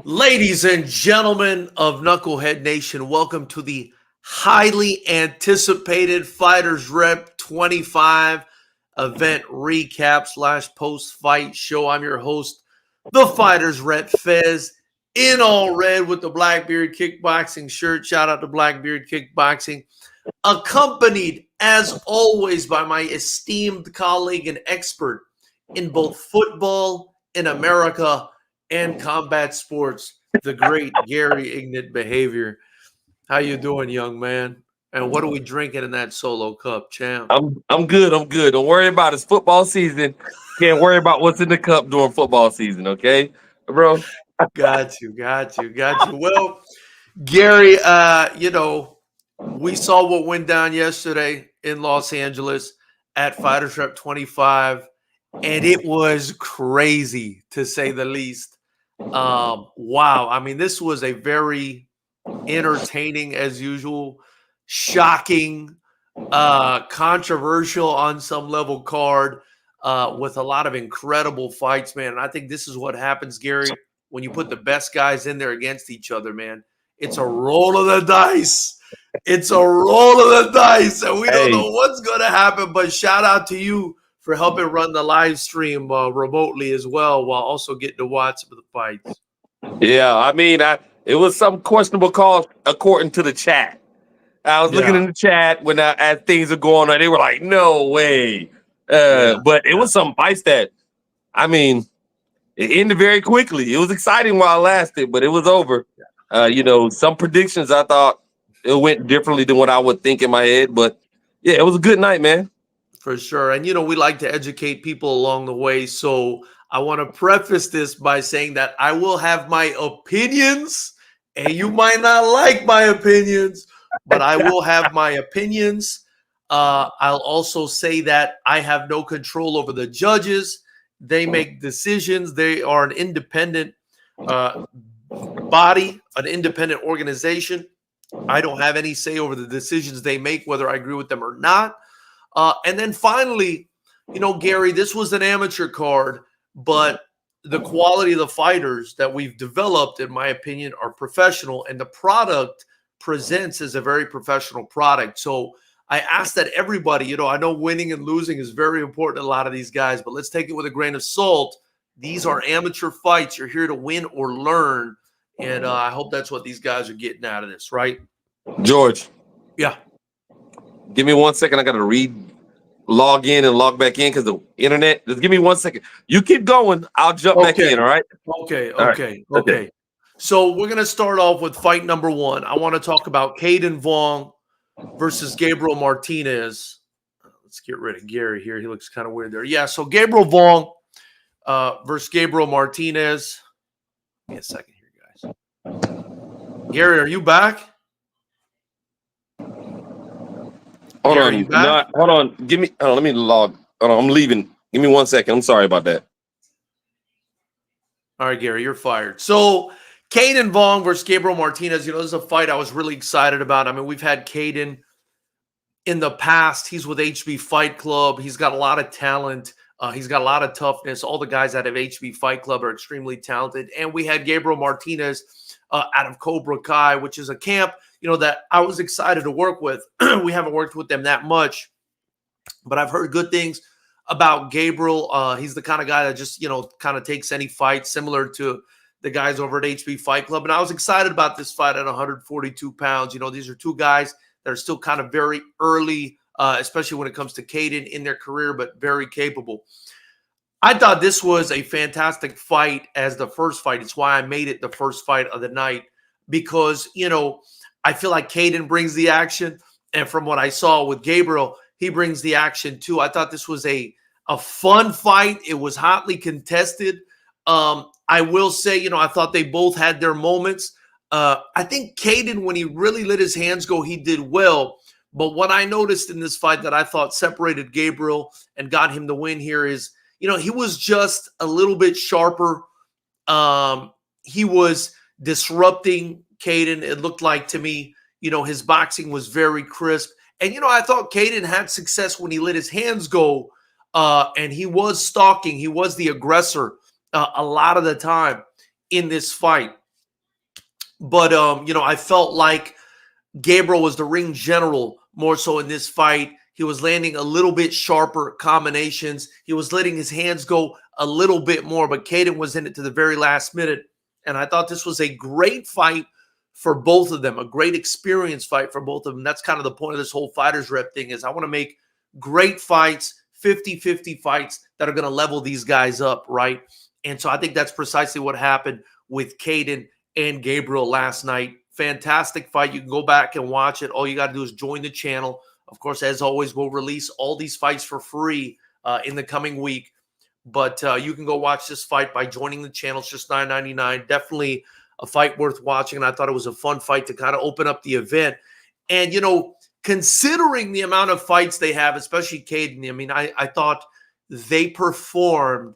Ladies and gentlemen of Knucklehead Nation, welcome to the highly anticipated Fighters Rep 25 event recap slash post fight show. I'm your host, the Fighters Rep Fez, in all red with the Blackbeard Kickboxing shirt. Shout out to Blackbeard Kickboxing. Accompanied, as always, by my esteemed colleague and expert in both football in America and combat sports, the great Gary Ignat Behavior. How you doing, young man? And what are we drinking in that solo cup, champ? I'm good. I'm good. Don't worry about it. It's football season. Can't worry about what's in the cup during football season, okay, bro? Got you. Well, Gary, we saw what went down yesterday in Los Angeles at Fighters Rep 25, and it was crazy to say the least. Wow. I mean, this was a very entertaining, as usual, shocking, controversial on some level card with a lot of incredible fights, man. And I think this is what happens, Gary, when you put the best guys in there against each other, man. It's a roll of the dice. It's a roll of the dice, and we don't Hey, know what's going to happen. But shout out to you for helping run the live stream remotely as well, while also getting to watch some of the fights. yeah. It was some questionable calls according to the chat. I was looking Yeah, in the chat when as things are going on. They were like, "No way," yeah, but it yeah. was some fights that, I mean, it ended very quickly. It was exciting while it lasted, but it was over. Some predictions I thought it went differently than what I would think in my head, but yeah, it was a good night, man. For sure. And, we like to educate people along the way. So I want to preface this by saying that I will have my opinions, and you might not like my opinions, but I will have my opinions. I'll also say that I have no control over the judges. They make decisions, they are an independent uh, body, an independent organization. I don't have any say over the decisions they make, whether I agree with them or not. And then finally, Gary, this was an amateur card, but the quality of the fighters that we've developed, in my opinion, are professional, and the product presents as a very professional product. So I ask that everybody, I know winning and losing is very important to a lot of these guys, but let's take it with a grain of salt. These are amateur fights. You're here to win or learn. And I hope that's what these guys are getting out of this, right? George, Yeah. give me 1 second. I got to log in and log back in because the internet. Just give me 1 second. You keep going. I'll jump back in. Okay. All right. Okay. All right. Okay. Okay. Okay. So we're going to start off with fight number one. I want to talk about Caden Vaughn versus Gabriel Martinez. Let's get rid of Gary here. He looks kind of weird there. Yeah. So Gabriel Vaughn versus Gabriel Martinez. Give me a second here, guys. Gary, are you back? Hold Gary, you on. No, back? hold on. Give me. Hold on, let me log. Hold on. I'm leaving. Give me 1 second. I'm sorry about that. All right, Gary, you're fired. So Caden Vaughn versus Gabriel Martinez. This is a fight I was really excited about. I mean, we've had Caden in the past. He's with HB Fight Club. He's got a lot of talent. He's got a lot of toughness. All the guys out of HB Fight Club are extremely talented. And we had Gabriel Martinez out of Cobra Kai, which is a camp, that I was excited to work with. We haven't worked with them that much, but I've heard good things about Gabriel. He's the kind of guy that just, kind of takes any fight, similar to the guys over at HB Fight Club. And I was excited about this fight at 142 pounds. These are two guys that are still kind of very early, especially when it comes to Caden in their career, but very capable. I thought this was a fantastic fight as the first fight. It's why I made it the first fight of the night, because, I feel like Caden brings the action. And from what I saw with Gabriel, he brings the action too. I thought this was a fun fight. It was hotly contested. I will say, I thought they both had their moments. I think Caden, when he really let his hands go, he did well. But what I noticed in this fight that I thought separated Gabriel and got him the win here is, he was just a little bit sharper. He was disrupting Caden. It looked like to me, his boxing was very crisp. And, I thought Caden had success when he let his hands go, and he was stalking. He was the aggressor a lot of the time in this fight. But I felt like Gabriel was the ring general more so in this fight. He was landing a little bit sharper combinations. He was letting his hands go a little bit more, but Caden was in it to the very last minute. And I thought this was a great fight for both of them, a great experience fight for both of them. That's kind of the point of this whole Fighters Rep thing is I want to make great fights, 50-50 fights that are going to level these guys up, right? And so I think that's precisely what happened with Caden and Gabriel last night. Fantastic fight. You can go back and watch it. All you got to do is join the channel. Of course, as always, we'll release all these fights for free in the coming week. But you can go watch this fight by joining the channel. It's just $9.99. Definitely a fight worth watching. And I thought it was a fun fight to kind of open up the event. And, considering the amount of fights they have, especially Caden, I mean, I thought they performed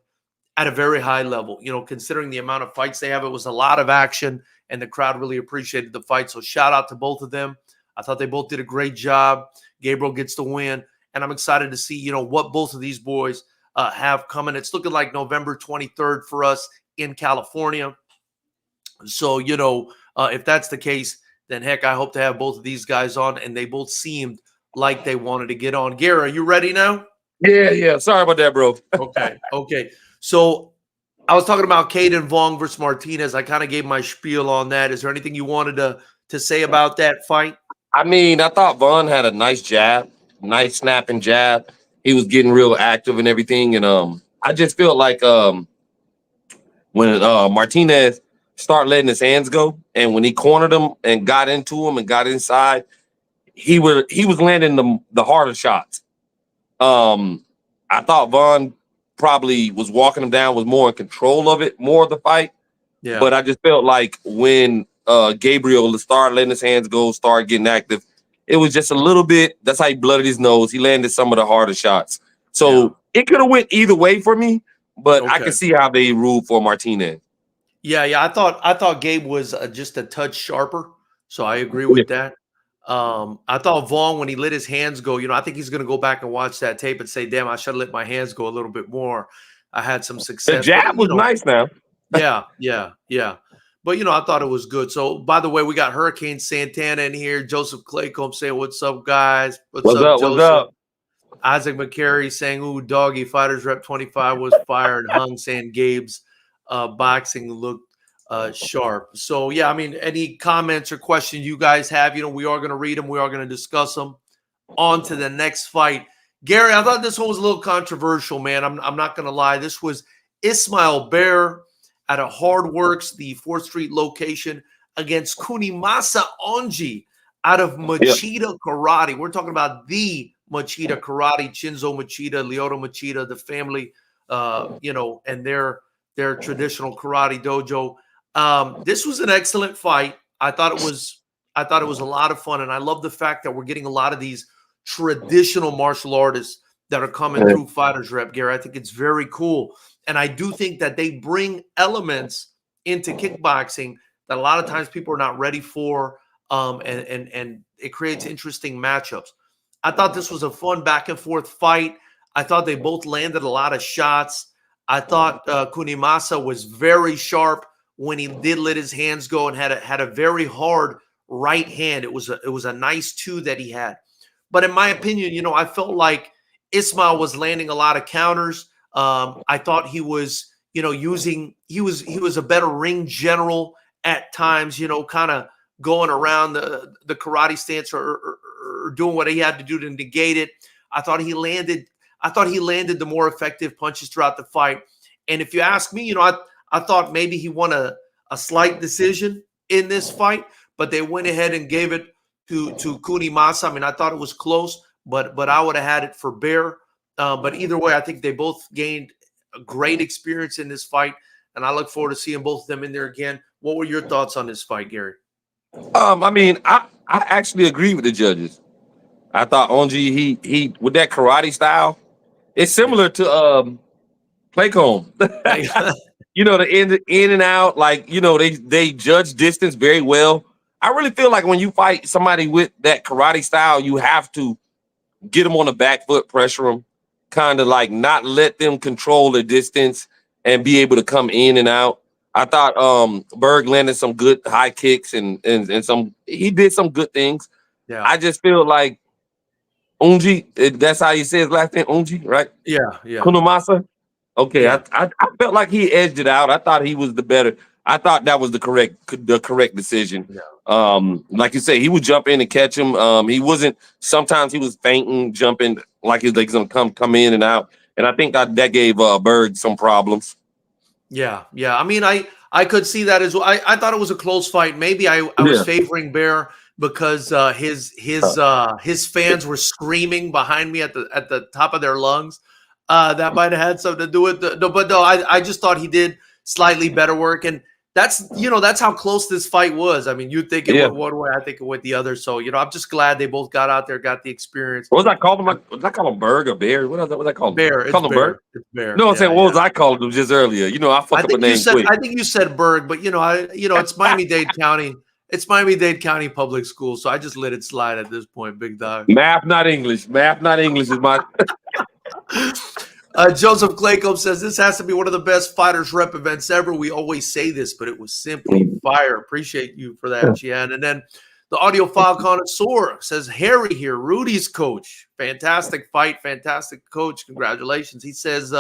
at a very high level. Considering the amount of fights they have, it was a lot of action. And the crowd really appreciated the fight. So shout out to both of them. I thought they both did a great job. Gabriel gets the win. And I'm excited to see, what both of these boys have coming. It's looking like November 23rd for us in California. So, if that's the case, then heck, I hope to have both of these guys on. And they both seemed like they wanted to get on. Gary, are you ready now? Yeah. Sorry about that, bro. Okay. So I was talking about Caden Vaughn versus Martinez. I kind of gave my spiel on that. Is there anything you wanted to say about that fight? I mean, I thought Vaughn had a nice jab, nice snapping jab. He was getting real active and everything. And I just feel like when Martinez started letting his hands go, and when he cornered him and got into him and got inside, he was landing the harder shots. I thought Vaughn probably was walking him down, was more in control of it, more of the fight. Yeah. But I just felt like when Gabriel started letting his hands go, started getting active, it was just a little bit. That's how he blooded his nose. He landed some of the harder shots. So it could have went either way for me, but I can see how they ruled for Martinez. Yeah. I thought Gabe was just a touch sharper. So I agree with that. I thought Vaughn, when he let his hands go, I think he's going to go back and watch that tape and say, damn, I should have let my hands go a little bit more. I had some success. The jab was nice now. Yeah. But, I thought it was good. So, by the way, we got Hurricane Santana in here. Joseph Claycomb saying, what's up, guys? What's up, Joseph? What's up? Isaac McCary saying, ooh, doggy, Fighters Rep 25 was fired. Hung saying Gabe's boxing looked sharp. So, yeah, I mean, any comments or questions you guys have, we are going to read them. We are going to discuss them. On to the next fight. Gary, I thought this one was a little controversial, man. I'm not going to lie. This was Ismail Bear out of Hard Works, the 4th Street location, against Kunimasa Onji out of Machida Karate. We're talking about the Machida Karate, Shinzo Machida, Lyoto Machida, the family, and their traditional karate dojo. This was an excellent fight. I thought it was a lot of fun, and I love the fact that we're getting a lot of these traditional martial artists that are coming through Fighters Rep, Gary. I think it's very cool. And I do think that they bring elements into kickboxing that a lot of times people are not ready for, and it creates interesting matchups. I thought this was a fun back and forth fight. I thought they both landed a lot of shots. I thought Kunimasa was very sharp when he did let his hands go and had a very hard right hand. It was a nice 2 that he had. But in my opinion, I felt like Ismail was landing a lot of counters. I thought he was, he was a better ring general at times, kind of going around the karate stance or doing what he had to do to negate it. I thought he landed the more effective punches throughout the fight. And if you ask me, I thought maybe he won a slight decision in this fight, but they went ahead and gave it to Kunimasa. I mean, I thought it was close, but I would have had it for Bear. But either way, I think they both gained a great experience in this fight, and I look forward to seeing both of them in there again. What were your thoughts on this fight, Gary? I mean, I actually agree with the judges. I thought Onji, he with that karate style, it's similar to Claycomb. The in and out, like, they judge distance very well. I really feel like when you fight somebody with that karate style, you have to get them on the back foot, pressure them, kind of like not let them control the distance and be able to come in and out. I thought Berg landed some good high kicks and some he did some good things. Yeah. I just feel like Unji, that's how you say his last name, Unji, right? Yeah. Yeah. Kunamasa. Okay, Yeah. I felt like he edged it out. I thought he was the better. I thought that was the correct decision. Yeah. Like you say, he would jump in and catch him. He wasn't. Sometimes he was fainting, jumping like he's gonna come in and out. And I think that gave Berg some problems. Yeah. Yeah. I mean, I could see that as well. I thought it was a close fight. Maybe I was favoring Bear because his fans were screaming behind me at the top of their lungs. That might have had something to do with it. But no, I just thought he did slightly better work. And that's how close this fight was. I mean, you think it went one way, I think it went the other. So, I'm just glad they both got out there, got the experience. What was I calling him? Was I call him Berg or Bear? What was I calling him? Bear. Call him Berg? It's Bear. No, I'm saying, what was I calling him just earlier? I fuck up a name quick. I think you said Berg, but it's Miami-Dade County. It's Miami-Dade County Public School, so I just let it slide at this point, big dog. Math, not English. Math, not English is my. Joseph Claycomb says this has to be one of the best Fighters Rep events ever. We always say this, but it was simply fire. Appreciate you for that, Jan. And then the audio file connoisseur says Harry here, Rudy's coach. Fantastic fight, fantastic coach. Congratulations. He says,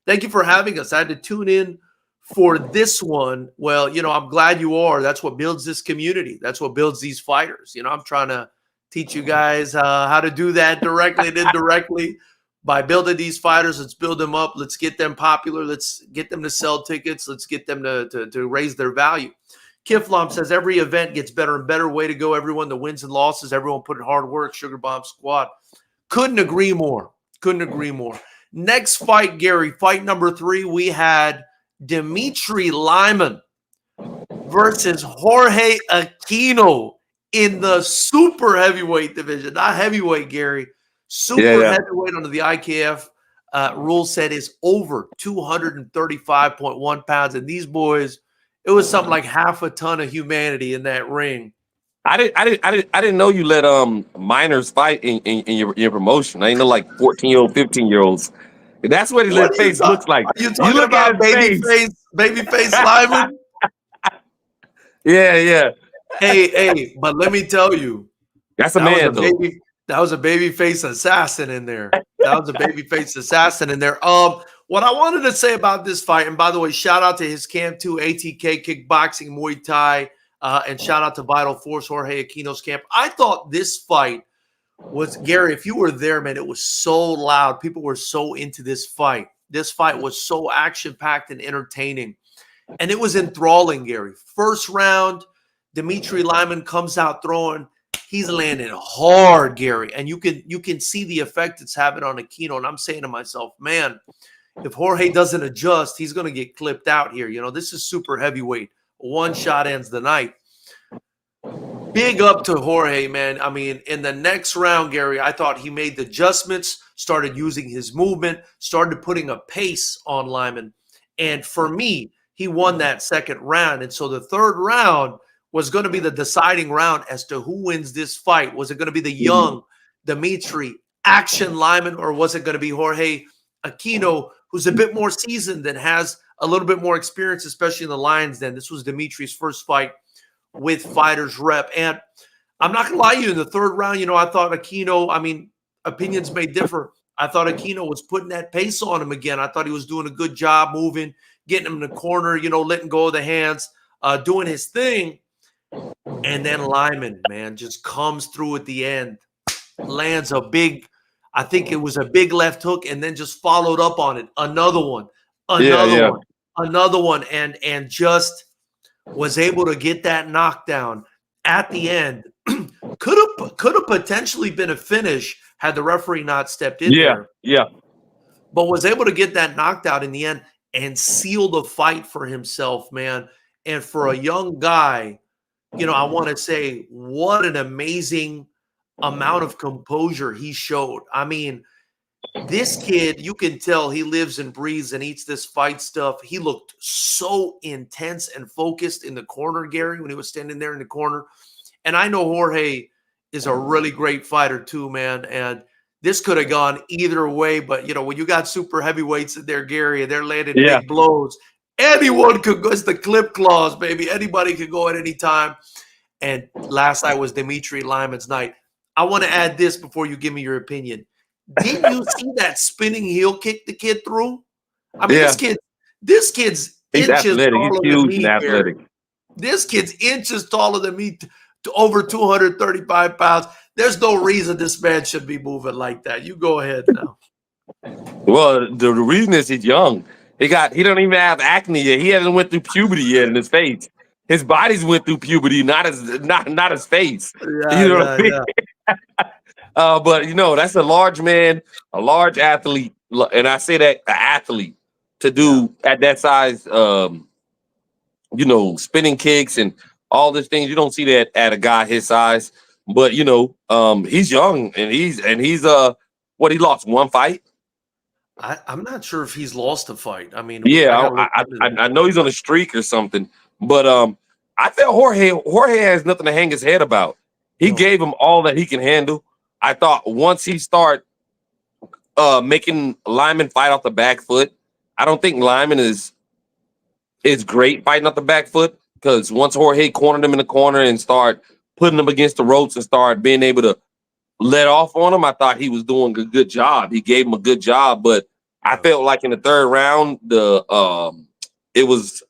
thank you for having us. I had to tune in for this one. Well, I'm glad you are. That's what builds this community. That's what builds these fighters. I'm trying to teach you guys how to do that directly and indirectly. By building these fighters, let's build them up. Let's get them popular. Let's get them to sell tickets. Let's get them to raise their value. Kiflam says every event gets better and better. Way to go, everyone. The wins and losses, everyone put in hard work. Sugar Bomb Squad. Couldn't agree more. Couldn't agree more. Next fight, Gary, fight number 3, we had Dimitri Lyman versus Jorge Aquino in the super heavyweight division. Not heavyweight, Gary. Super heavyweight under the IKF rule set is over 235.1 pounds. And these boys, it was something like half a ton of humanity in that ring. I didn't know you let minors fight in your promotion. I didn't know like 14-year-old, 15-year-olds. That's what his face looks like. Are you talking about babyface Lyman? Yeah. Hey, but let me tell you, that's a man though. That was a babyface assassin in there. What I wanted to say about this fight, and by the way, shout out to his camp too, ATK Kickboxing, Muay Thai, and shout out to Vital Force, Jorge Aquino's camp. I thought this fight was, Gary, if you were there, man, it was so loud. People were so into this fight. This fight was so action-packed and entertaining. And it was enthralling, Gary. First round, Dimitri Lyman comes out throwing. He's landing hard, Gary, and you can see the effect it's having on Aquino. And I'm saying to myself, man, if Jorge doesn't adjust, he's going to get clipped out here. This is super heavyweight. One shot ends the night. Big up to Jorge, man. I mean, in the next round, Gary, I thought he made the adjustments, started using his movement, started putting a pace on Lyman. And for me, he won that second round. And so the third round was going to be the deciding round as to who wins this fight. Was it going to be the young Dimitri Action Lyman, or was it going to be Jorge Aquino, who's a bit more seasoned and has a little bit more experience, especially in the Lions Den? This was Dimitri's first fight with Fighters Rep. And I'm not going to lie to you, in the third round, I thought Aquino, I mean, opinions may differ. I thought Aquino was putting that pace on him again. I thought he was doing a good job moving, getting him in the corner, letting go of the hands, doing his thing. And then Lyman, man, just comes through at the end, lands a big, I think it was a big left hook, and then just followed up on it. Another one, and just was able to get that knockdown at the end. Could have potentially been a finish had the referee not stepped in there. Yeah. But was able to get that knockdown in the end and seal the fight for himself, man. And for a young guy, I want to say what an amazing amount of composure he showed. I mean, this kid, you can tell he lives and breathes and eats this fight stuff. He looked so intense and focused in the corner, Gary, when he was standing there in the corner. And I know Jorge is a really great fighter too, man. And this could have gone either way. But, when you got super heavyweights in there, Gary, and they're landing big blows, anyone could go. It's the clip clause, baby. Anybody could go at any time. And last night was Dimitri Lyman's night. I want to add this before you give me your opinion. Didn't you see that spinning heel kick the kid threw? I mean, Yeah, this kid's he's inches athletic. He's taller than huge and me, Gary. athletic. This kid's inches taller than me, to over 235 pounds. There's no reason this man should be moving like that. You go ahead now. Well, the reason is he's young. He don't even have acne yet. He hasn't went through puberty yet in his face. His body's went through puberty, not his face. You know what I mean? But that's a large man, a large athlete, and I say that an athlete to do at that size, spinning kicks and all these things. You don't see that at a guy his size. But he's young and he's he lost one fight. I'm not sure if he's lost a fight. I mean, yeah, I know he's on a streak or something, but I felt Jorge has nothing to hang his head about. He gave him all that he can handle. I thought once he start making Lyman fight off the back foot, I don't think Lyman is great fighting off the back foot, because once Jorge cornered him in the corner and start putting him against the ropes and start being able to let off on him, I thought he was doing a good job. He gave him a good job, but I felt like in the third round, it was,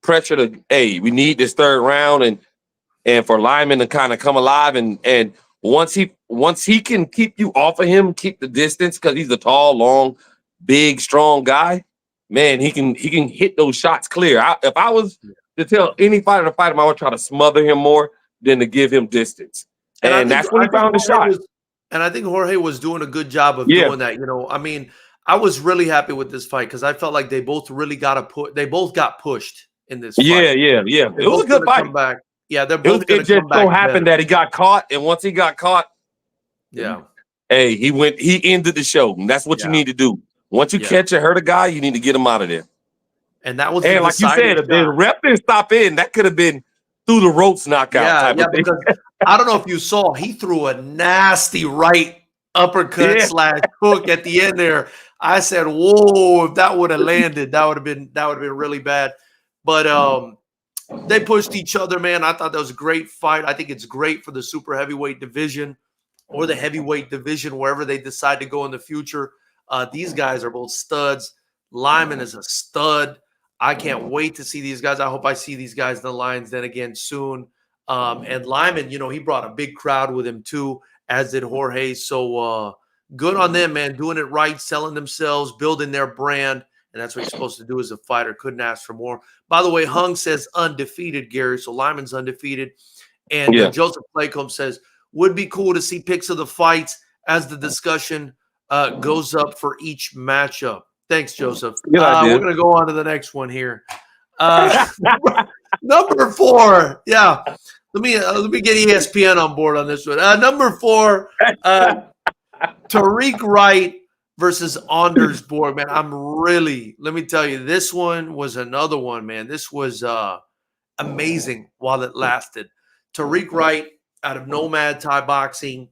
pressure to, hey, we need this third round and for Lyman to kind of come alive and once he can keep you off of him, keep the distance, because he's a tall, long, big, strong guy, man, he can hit those shots clear. If I was to tell any fighter to fight him, I would try to smother him more than to give him distance. And that's when he found the shot. And I think Jorge was doing a good job of doing that. I mean, I was really happy with this fight because I felt like they both really they both got pushed in this fight. Yeah. It was a good fight. Back. Yeah, they're both it just so happened that he got caught, and once he got caught, hey, he ended the show. And that's what you need to do. Once you catch or hurt a guy, you need to get him out of there. And that was like you said, if the rep didn't stop in, that could have been through the ropes knockout type of thing. Because I don't know if you saw, he threw a nasty right uppercut / hook at the end there. I said, whoa, if that would have landed, that would have been really bad. But they pushed each other, man. I thought that was a great fight. I think it's great for the super heavyweight division or the heavyweight division, wherever they decide to go in the future. These guys are both studs. Lyman is a stud. I can't wait to see these guys. I hope I see these guys in the Lions Den again soon. And Lyman, he brought a big crowd with him too, as did Jorge. So good on them, man, doing it right, selling themselves, building their brand. And that's what you're supposed to do as a fighter. Couldn't ask for more. By the way, Hung says undefeated, Gary. So Lyman's undefeated. And Joseph Playcomb says, would be cool to see pics of the fights as the discussion goes up for each matchup. Thanks, Joseph. We're going to go on to the next one here. Number 4. Yeah. Let me get ESPN on board on this one. Number 4, Tariq Wright versus Anders Borg. Man, let me tell you, this one was another one, man. This was amazing while it lasted. Tariq Wright out of Nomad Thai Boxing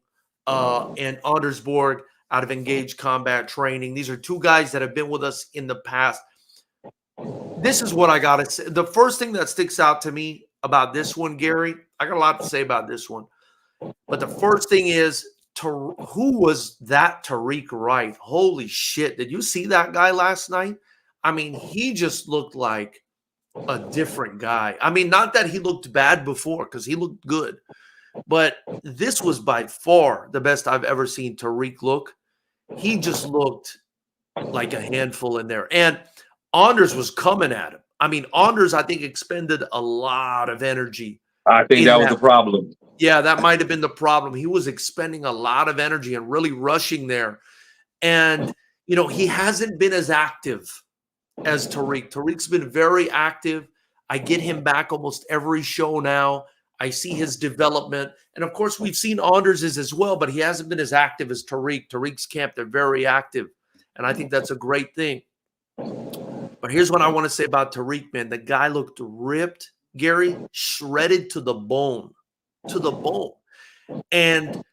and Anders Borg out of Engaged Combat Training. These are two guys that have been with us in the past. This is what I got to say. The first thing that sticks out to me about this one, Gary, I got a lot to say about this one. But the first thing is, who was that Tariq Wright? Holy shit. Did you see that guy last night? I mean, he just looked like a different guy. I mean, not that he looked bad before, because he looked good. But this was by far the best I've ever seen Tariq look. He just looked like a handful in there. And Anders was coming at him. I mean, Anders, I think, expended a lot of energy. I think that was the problem. Yeah, that might have been the problem. He was expending a lot of energy and really rushing there. And, he hasn't been as active as Tariq. Tariq's been very active. I get him back almost every show now. I see his development. And, of course, we've seen Anders's as well, but he hasn't been as active as Tariq. Tariq's camp, they're very active. And I think that's a great thing. But here's what I want to say about Tariq, man. The guy looked ripped, Gary, shredded to the bone. To the bone. And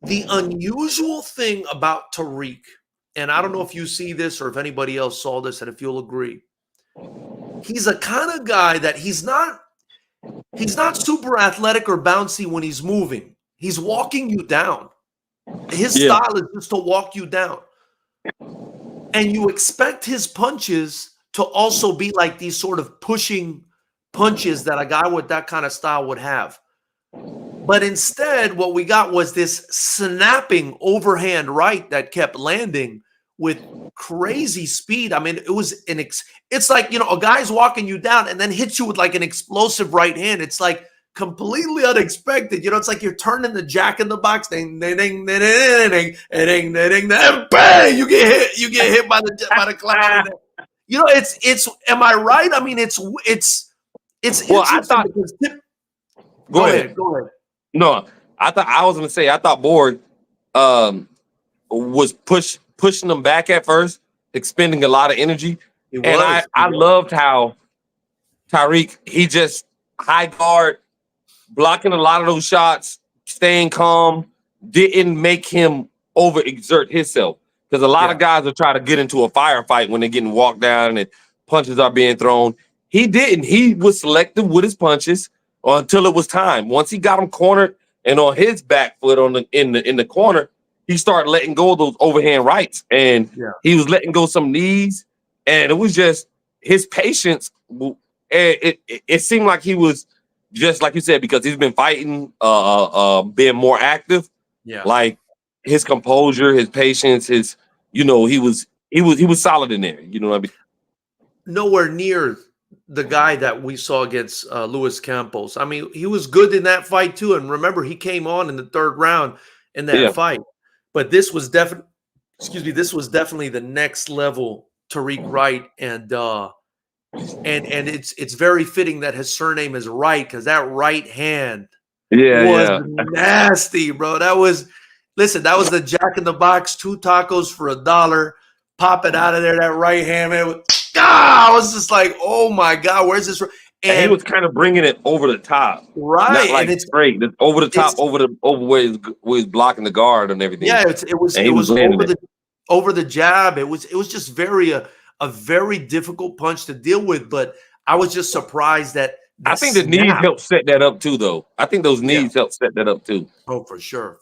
the unusual thing about Tariq, and I don't know if you see this or if anybody else saw this and if you'll agree, he's a kind of guy that he's not super athletic or bouncy when he's moving. He's walking you down. His style is just to walk you down. And you expect his punches to also be like these sort of pushing punches that a guy with that kind of style would have. But instead, what we got was this snapping overhand right that kept landing with crazy speed. I mean, it was it's like, a guy's walking you down and then hits you with like an explosive right hand. It's like completely unexpected. It's like you're turning the jack in the box. Ding, ding, ding, ding, ding, ding, ding, ding, ding, bang! You get hit. You get hit by the clown. It's. Am I right? I mean, it's. Well, I thought. Go ahead. Go ahead. No, I was gonna say I thought Borg was pushing them back at first, expending a lot of energy. I loved how Tariq, he just high guard, blocking a lot of those shots, staying calm, didn't make him overexert himself. Because a lot of guys will try to get into a firefight when they're getting walked down and punches are being thrown. He didn't. He was selective with his punches until it was time. Once he got him cornered and on his back foot in the corner, he started letting go of those overhand rights, and he was letting go some knees, and it was just his patience. It seemed like he was just like you said, because he's been fighting, being more active. Yeah, like his composure, his patience, he was solid in there. You know what I mean? Nowhere near the guy that we saw against Luis Campos. I mean, he was good in that fight too. And remember, he came on in the third round in that fight. But this was definitely, this was definitely the next level Tariq Wright, and it's very fitting that his surname is Wright, because that right hand was nasty, bro. That was the Jack in the Box, 2 tacos for $1. Pop it out of there, that right hand, man. I was just like, oh my God, where's this? And he was kind of bringing it over the top, right? Not like straight, over the top, over where he's blocking the guard and everything. Yeah, it was over the jab. It was just a very difficult punch to deal with. But I was just surprised that I think the knees helped set that up too, though. I think those knees helped set that up too. Oh, for sure.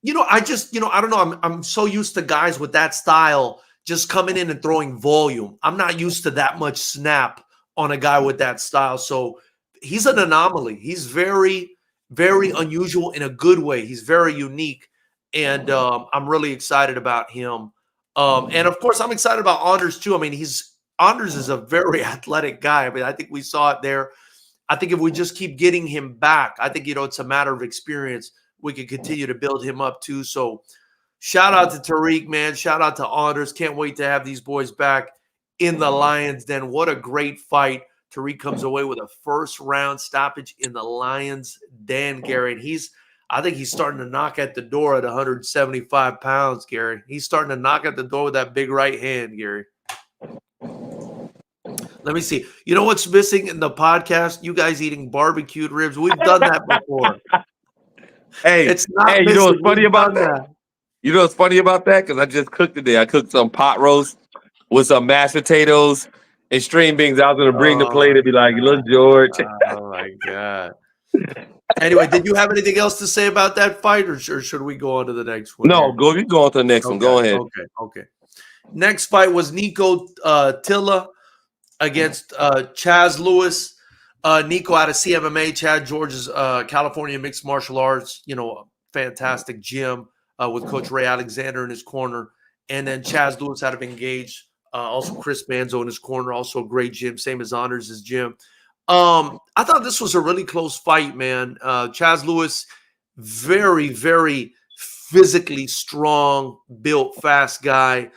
I don't know. I'm so used to guys with that style just coming in and throwing volume. I'm not used to that much snap on a guy with that style. So he's an anomaly. He's very, very unusual in a good way. He's very unique. And I'm really excited about him. And of course, I'm excited about Anders too. I mean, Anders is a very athletic guy. I mean, I think we saw it there. I think if we just keep getting him back, I think, it's a matter of experience. We can continue to build him up too. So shout out to Tariq, man. Shout out to Anders. Can't wait to have these boys back in the Lions Den. What a great fight. Tariq comes away with a first-round stoppage in the Lions Den, Gary. And I think he's starting to knock at the door at 175 pounds, Gary. He's starting to knock at the door with that big right hand, Gary. Let me see. You know what's missing in the podcast? You guys eating barbecued ribs. We've done that before. It's not. You know what's funny about that? You know what's funny about that? Because I just cooked today. I cooked some pot roast with some mashed potatoes and string beans. I was going to bring the plate and be like, look, George. Oh, my God. Anyway, did you have anything else to say about that fight, or should we go on to the next one? No, you go on to the next one. Go ahead. Okay. Next fight was Nico Tilla against Chaz Lewis. Nico out of CMMA, Chad George's California Mixed Martial Arts, fantastic gym with Coach Ray Alexander in his corner. And then Chaz Lewis out of Engage, also Chris Manzo in his corner, also a great gym, same as Honors' gym. I thought this was a really close fight, man. Chaz Lewis, very, very physically strong, built, fast guy,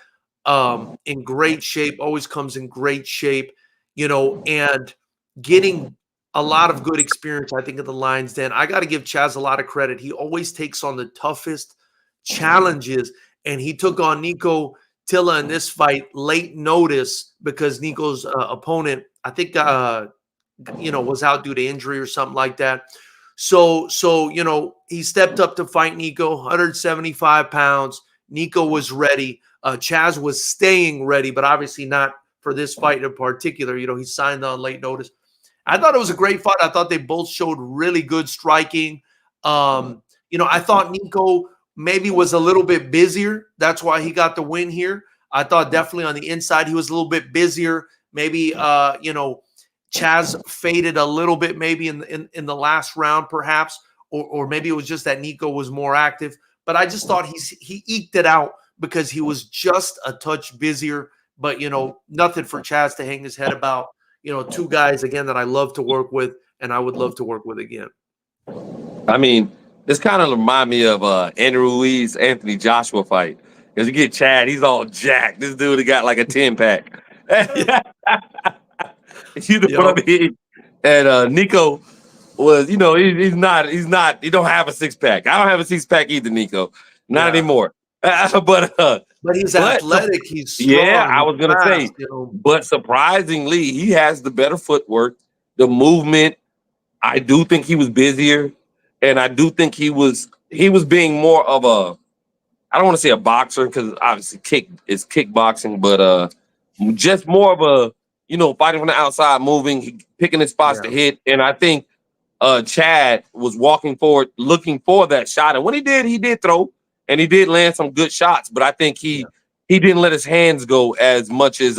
in great shape, always comes in great shape, and getting a lot of good experience, I think, at the Lions Den. I got to give Chaz a lot of credit. He always takes on the toughest challenges, and he took on Nico Tilla in this fight late notice because Nico's opponent, I think, was out due to injury or something like that. So he stepped up to fight Nico, 175 pounds. Nico was ready. Chaz was staying ready, but obviously not for this fight in particular. He signed on late notice. I thought it was a great fight. I thought they both showed really good striking. I thought Nico maybe was a little bit busier. That's why he got the win here. I thought definitely on the inside he was a little bit busier. Maybe Chaz faded a little bit maybe in the last round perhaps, or maybe it was just that Nico was more active. But I just thought he eked it out because he was just a touch busier. But nothing for Chaz to hang his head about. Two guys again that I love to work with, and I would love to work with again. I mean, this kind of remind me of Andrew Ruiz, Anthony Joshua fight. Because you get Chad, he's all jacked. This dude got like a 10-pack. You know what I mean? And Nico was, he's not, he don't have a 6-pack. I don't have a 6-pack either, Nico. Not anymore. But he's athletic. He's strong. Yeah, I was gonna say, but surprisingly, he has the better footwork, the movement. I do think he was busier, and I do think he was being more of a, I don't want to say a boxer because obviously it's kickboxing, but just more of a fighting from the outside, moving, picking his spots to hit. And I think Chad was walking forward, looking for that shot, and when he did throw. And he did land some good shots, but I think he didn't let his hands go as much as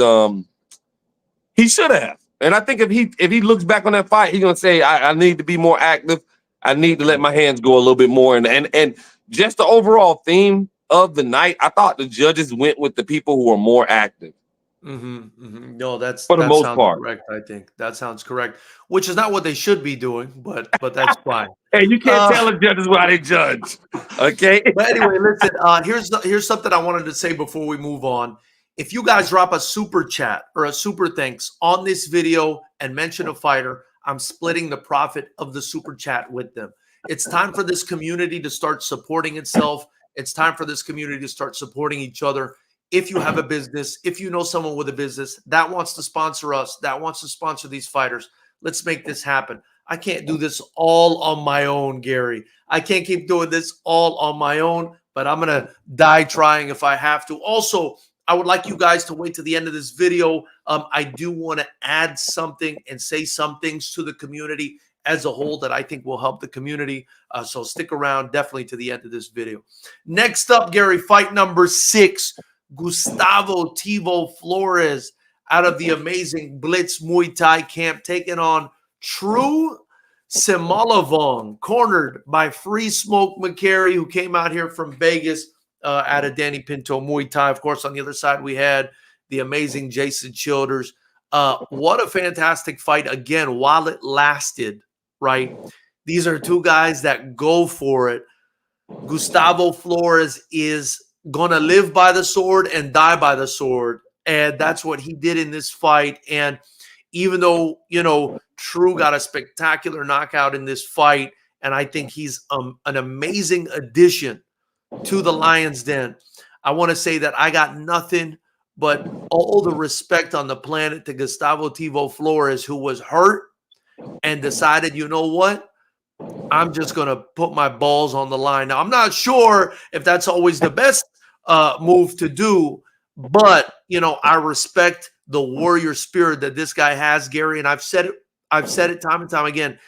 he should have. And I think if he looks back on that fight, he's gonna say, I need to be more active. I need to let my hands go a little bit more. And just the overall theme of the night, I thought the judges went with the people who are more active. No, that's for the most part correct. I think that sounds correct, which is not what they should be doing, but that's fine. Hey, you can't tell the judges why they judge. Okay. But anyway, listen. Here's something I wanted to say before we move on. If you guys drop a super chat or a super thanks on this video and mention a fighter, I'm splitting the profit of the super chat with them. It's time for this community to start supporting itself. It's time for this community to start supporting each other. If you have a business, if you know someone with a business that wants to sponsor us, that wants to sponsor these fighters, let's make this happen. I can't do this all on my own, Gary. I can't keep doing this all on my own, but I'm going to die trying if I have to. Also, I would like you guys to wait to the end of this video. I do want to add something and say some things to the community as a whole that I think will help the community. So stick around definitely to the end of this video. Next up, Gary, fight number 6. Gustavo Tivo Flores out of the amazing Blitz Muay Thai camp, taking on True Semalavong, cornered by Free Smoke McCary, who came out here from Vegas out of Danny Pinto Muay Thai. Of course, on the other side, we had the amazing Jason Childers. What a fantastic fight, again, while it lasted, right? These are two guys that go for it. Gustavo Flores is going to live by the sword and die by the sword. And that's what he did in this fight. And even though, True got a spectacular knockout in this fight, and I think he's an amazing addition to the Lions Den, I want to say that I got nothing but all the respect on the planet to Gustavo Tivo Flores, who was hurt and decided, you know what? I'm just going to put my balls on the line. Now, I'm not sure if that's always the best move to do, but, I respect the warrior spirit that this guy has, Gary, and I've said it time and time again.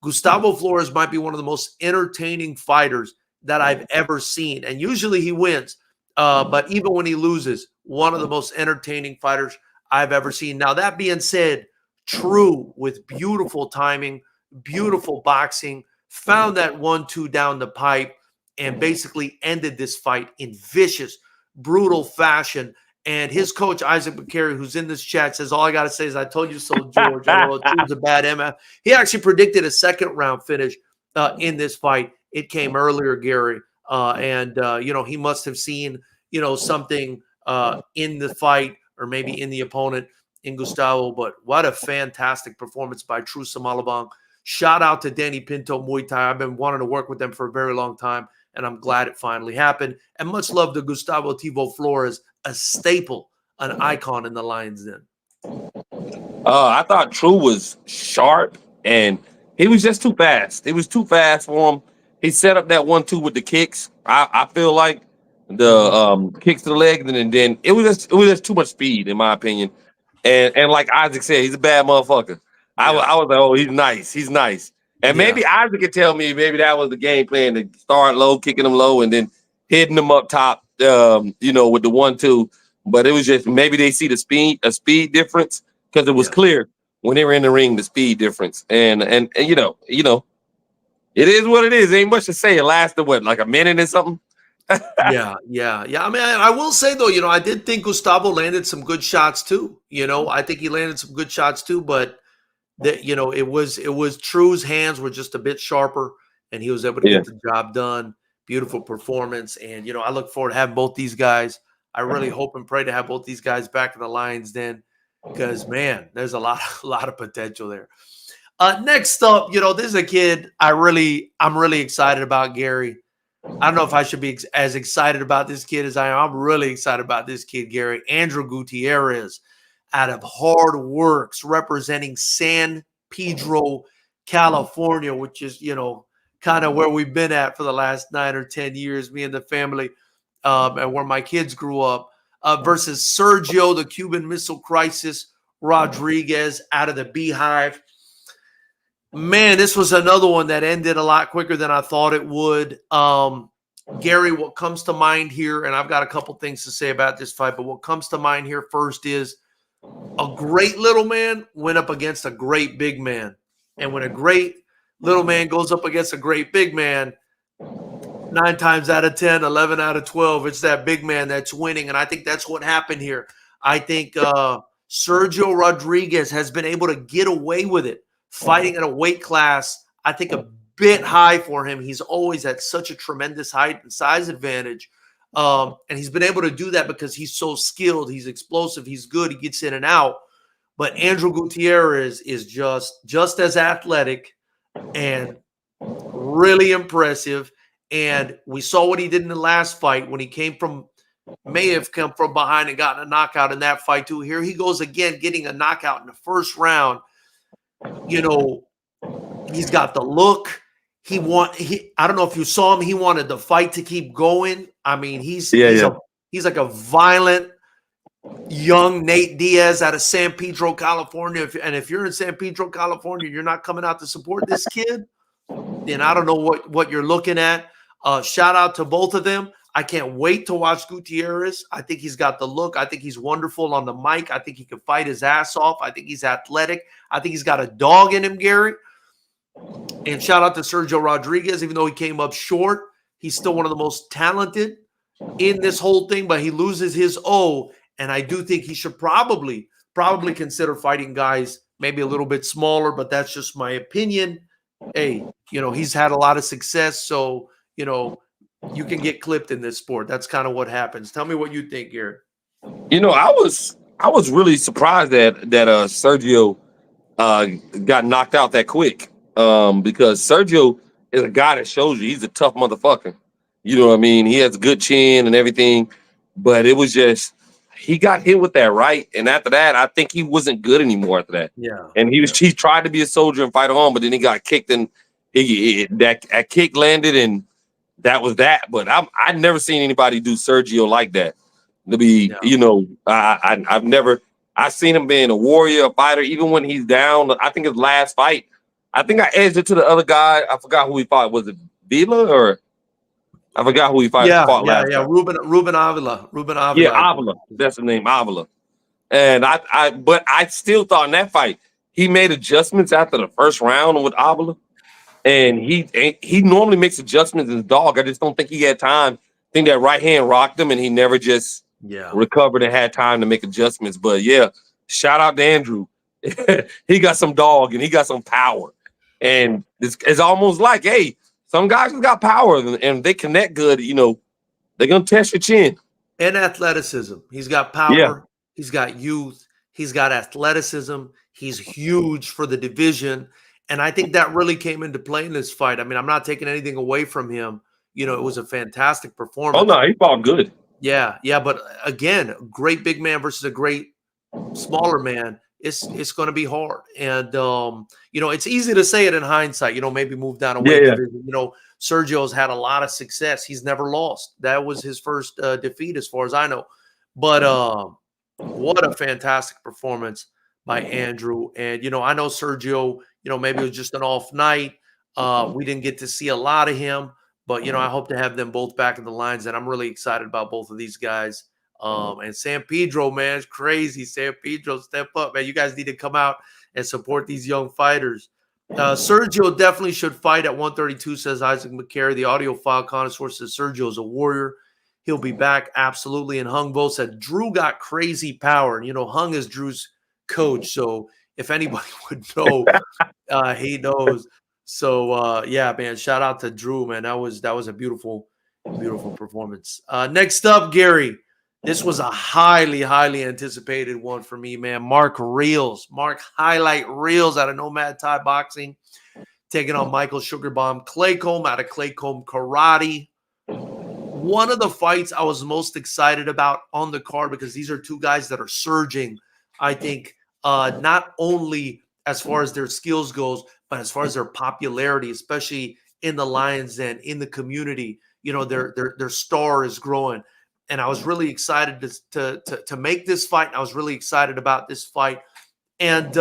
Gustavo Flores might be one of the most entertaining fighters that I've ever seen, and usually he wins, but even when he loses, one of the most entertaining fighters I've ever seen. Now, that being said, True, with beautiful timing, beautiful boxing, found that 1-2 down the pipe and basically ended this fight in vicious, brutal fashion. And his coach, Isaac McCary, who's in this chat, says, all I got to say is, I told you so, George. I know True's a bad MF. He actually predicted a second-round finish in this fight. It came earlier, Gary. He must have seen, something in the fight or maybe in the opponent in Gustavo. But what a fantastic performance by True Semalavong. Shout out to Danny Pinto Muay Thai. I've been wanting to work with them for a very long time, and I'm glad it finally happened. And much love to Gustavo Tivo Flores, a staple, an icon in the Lions Den. I thought True was sharp, and he was just too fast. It was too fast for him. He set up that 1-2 with the kicks. I feel like the kicks to the leg, and then it was just too much speed, in my opinion. And like Isaac said, he's a bad motherfucker. I was like, oh, he's nice. He's nice. And maybe Isaac could tell me maybe that was the game plan, to start low, kicking him low, and then hitting him up top, you know, with the 1-2. But it was just maybe they see a speed difference, because it was clear when they were in the ring, the speed difference. And you know, it is what it is. Ain't much to say. It lasted what, like a minute or something? Yeah. I mean, I will say though, you know, I did think Gustavo landed some good shots too. You know, I think he landed some good shots too, but that, you know, it was True's hands were just a bit sharper, and he was able to get the job done. Beautiful performance. And, you know, I look forward to having both these guys. I really hope and pray to have both these guys back in the Lions Den, because, man, there's a lot of potential there. Next up, you know, this is a kid I'm really excited about, Gary. I don't know if I should be as excited about this kid as I am. I'm really excited about this kid, Gary. Andrew Gutierrez, out of Hard Works, representing San Pedro, California, which is, you know, kind of where we've been at for the last 9 or 10 years, me and the family, and where my kids grew up, versus Sergio, the Cuban Missile Crisis, Rodriguez, out of the Beehive. Man, this was another one that ended a lot quicker than I thought it would. Gary, what comes to mind here, and I've got a couple things to say about this fight, but what comes to mind here first is a great little man went up against a great big man. And when a great little man goes up against a great big man, 9 times out of 10, 11 out of 12, it's that big man that's winning. And I think that's what happened here. I think Sergio Rodriguez has been able to get away with it, fighting at a weight class, I think, a bit high for him. He's always had such a tremendous height and size advantage. And he's been able to do that because he's so skilled. He's explosive. He's good. He gets in and out. But Andrew Gutierrez is just as athletic and really impressive. And we saw what he did in the last fight when he may have come from behind and gotten a knockout in that fight too. Here he goes again, getting a knockout in the first round. You know, he's got the look. I don't know if you saw him. He wanted the fight to keep going. I mean, he's like a violent young Nate Diaz out of San Pedro, California. If you're in San Pedro, California, you're not coming out to support this kid, then I don't know what you're looking at. Shout out to both of them. I can't wait to watch Gutierrez. I think he's got the look. I think he's wonderful on the mic. I think he can fight his ass off. I think he's athletic. I think he's got a dog in him, Gary. And shout out to Sergio Rodriguez. Even though he came up short, he's still one of the most talented in this whole thing, but he loses his O. And I do think he should probably consider fighting guys maybe a little bit smaller, but that's just my opinion. Hey, you know, he's had a lot of success, so, you know, you can get clipped in this sport. That's kind of what happens. Tell me what you think, Gary. You know, I was really surprised that Sergio got knocked out that quick, because Sergio is a guy that shows you he's a tough motherfucker. You know what I mean? He has a good chin and everything, but it was just he got hit with that right, and after that, I think he wasn't good anymore after that. Yeah, and he tried to be a soldier and fight on, but then he got kicked, and that kick landed, and that was that. But I've never seen anybody do Sergio like that. To be, you know, I've seen him being a warrior, a fighter, even when he's down. I think his last fight, I think I edged it to the other guy. I forgot who he fought. Was it Vila or? I forgot who he fought last time. Ruben Avila. Yeah, Avila. That's the name, Avila. And but I still thought in that fight, he made adjustments after the first round with Avila. And he normally makes adjustments in his dog. I just don't think he had time. I think that right hand rocked him, and he never just recovered and had time to make adjustments. But yeah, shout out to Andrew. He got some dog and he got some power. And it's almost like, hey, some guys just got power, and they connect good, you know, they're going to test your chin. And athleticism. He's got power. Yeah. He's got youth. He's got athleticism. He's huge for the division. And I think that really came into play in this fight. I mean, I'm not taking anything away from him. You know, it was a fantastic performance. Oh, no, he fought good. Yeah. But again, a great big man versus a great smaller man. It's going to be hard. And, you know, it's easy to say it in hindsight, you know, maybe move down a weight division. You know, Sergio's had a lot of success. He's never lost. That was his first defeat as far as I know. But What a fantastic performance by Andrew. And, I know Sergio, maybe it was just an off night. We didn't get to see a lot of him, but, I hope to have them both back in the lines. And I'm really excited about both of these guys. And San Pedro, man, it's crazy. San Pedro, step up, man. You guys need to come out and support these young fighters. Sergio definitely should fight at 132, says Isaac McCary. The audio file connoisseur says Sergio is a warrior. He'll be back, absolutely. And Hung Bo said Drew got crazy power. And, Hung is Drew's coach. So if anybody would know, he knows. So, yeah, man, shout out to Drew, man. That was a beautiful, beautiful performance. Next up, Gary. This was a highly, highly anticipated one for me, man. Mark highlight reels out of Nomad Thai Boxing, taking on Michael Sugarbomb Claycomb out of Claycomb Karate. One of the fights I was most excited about on the card, because these are two guys that are surging, I think, not only as far as their skills goes, but as far as their popularity, especially in the Lions Den, in the community. Their star is growing. And I was really excited to make this fight. And I was really excited about this fight. And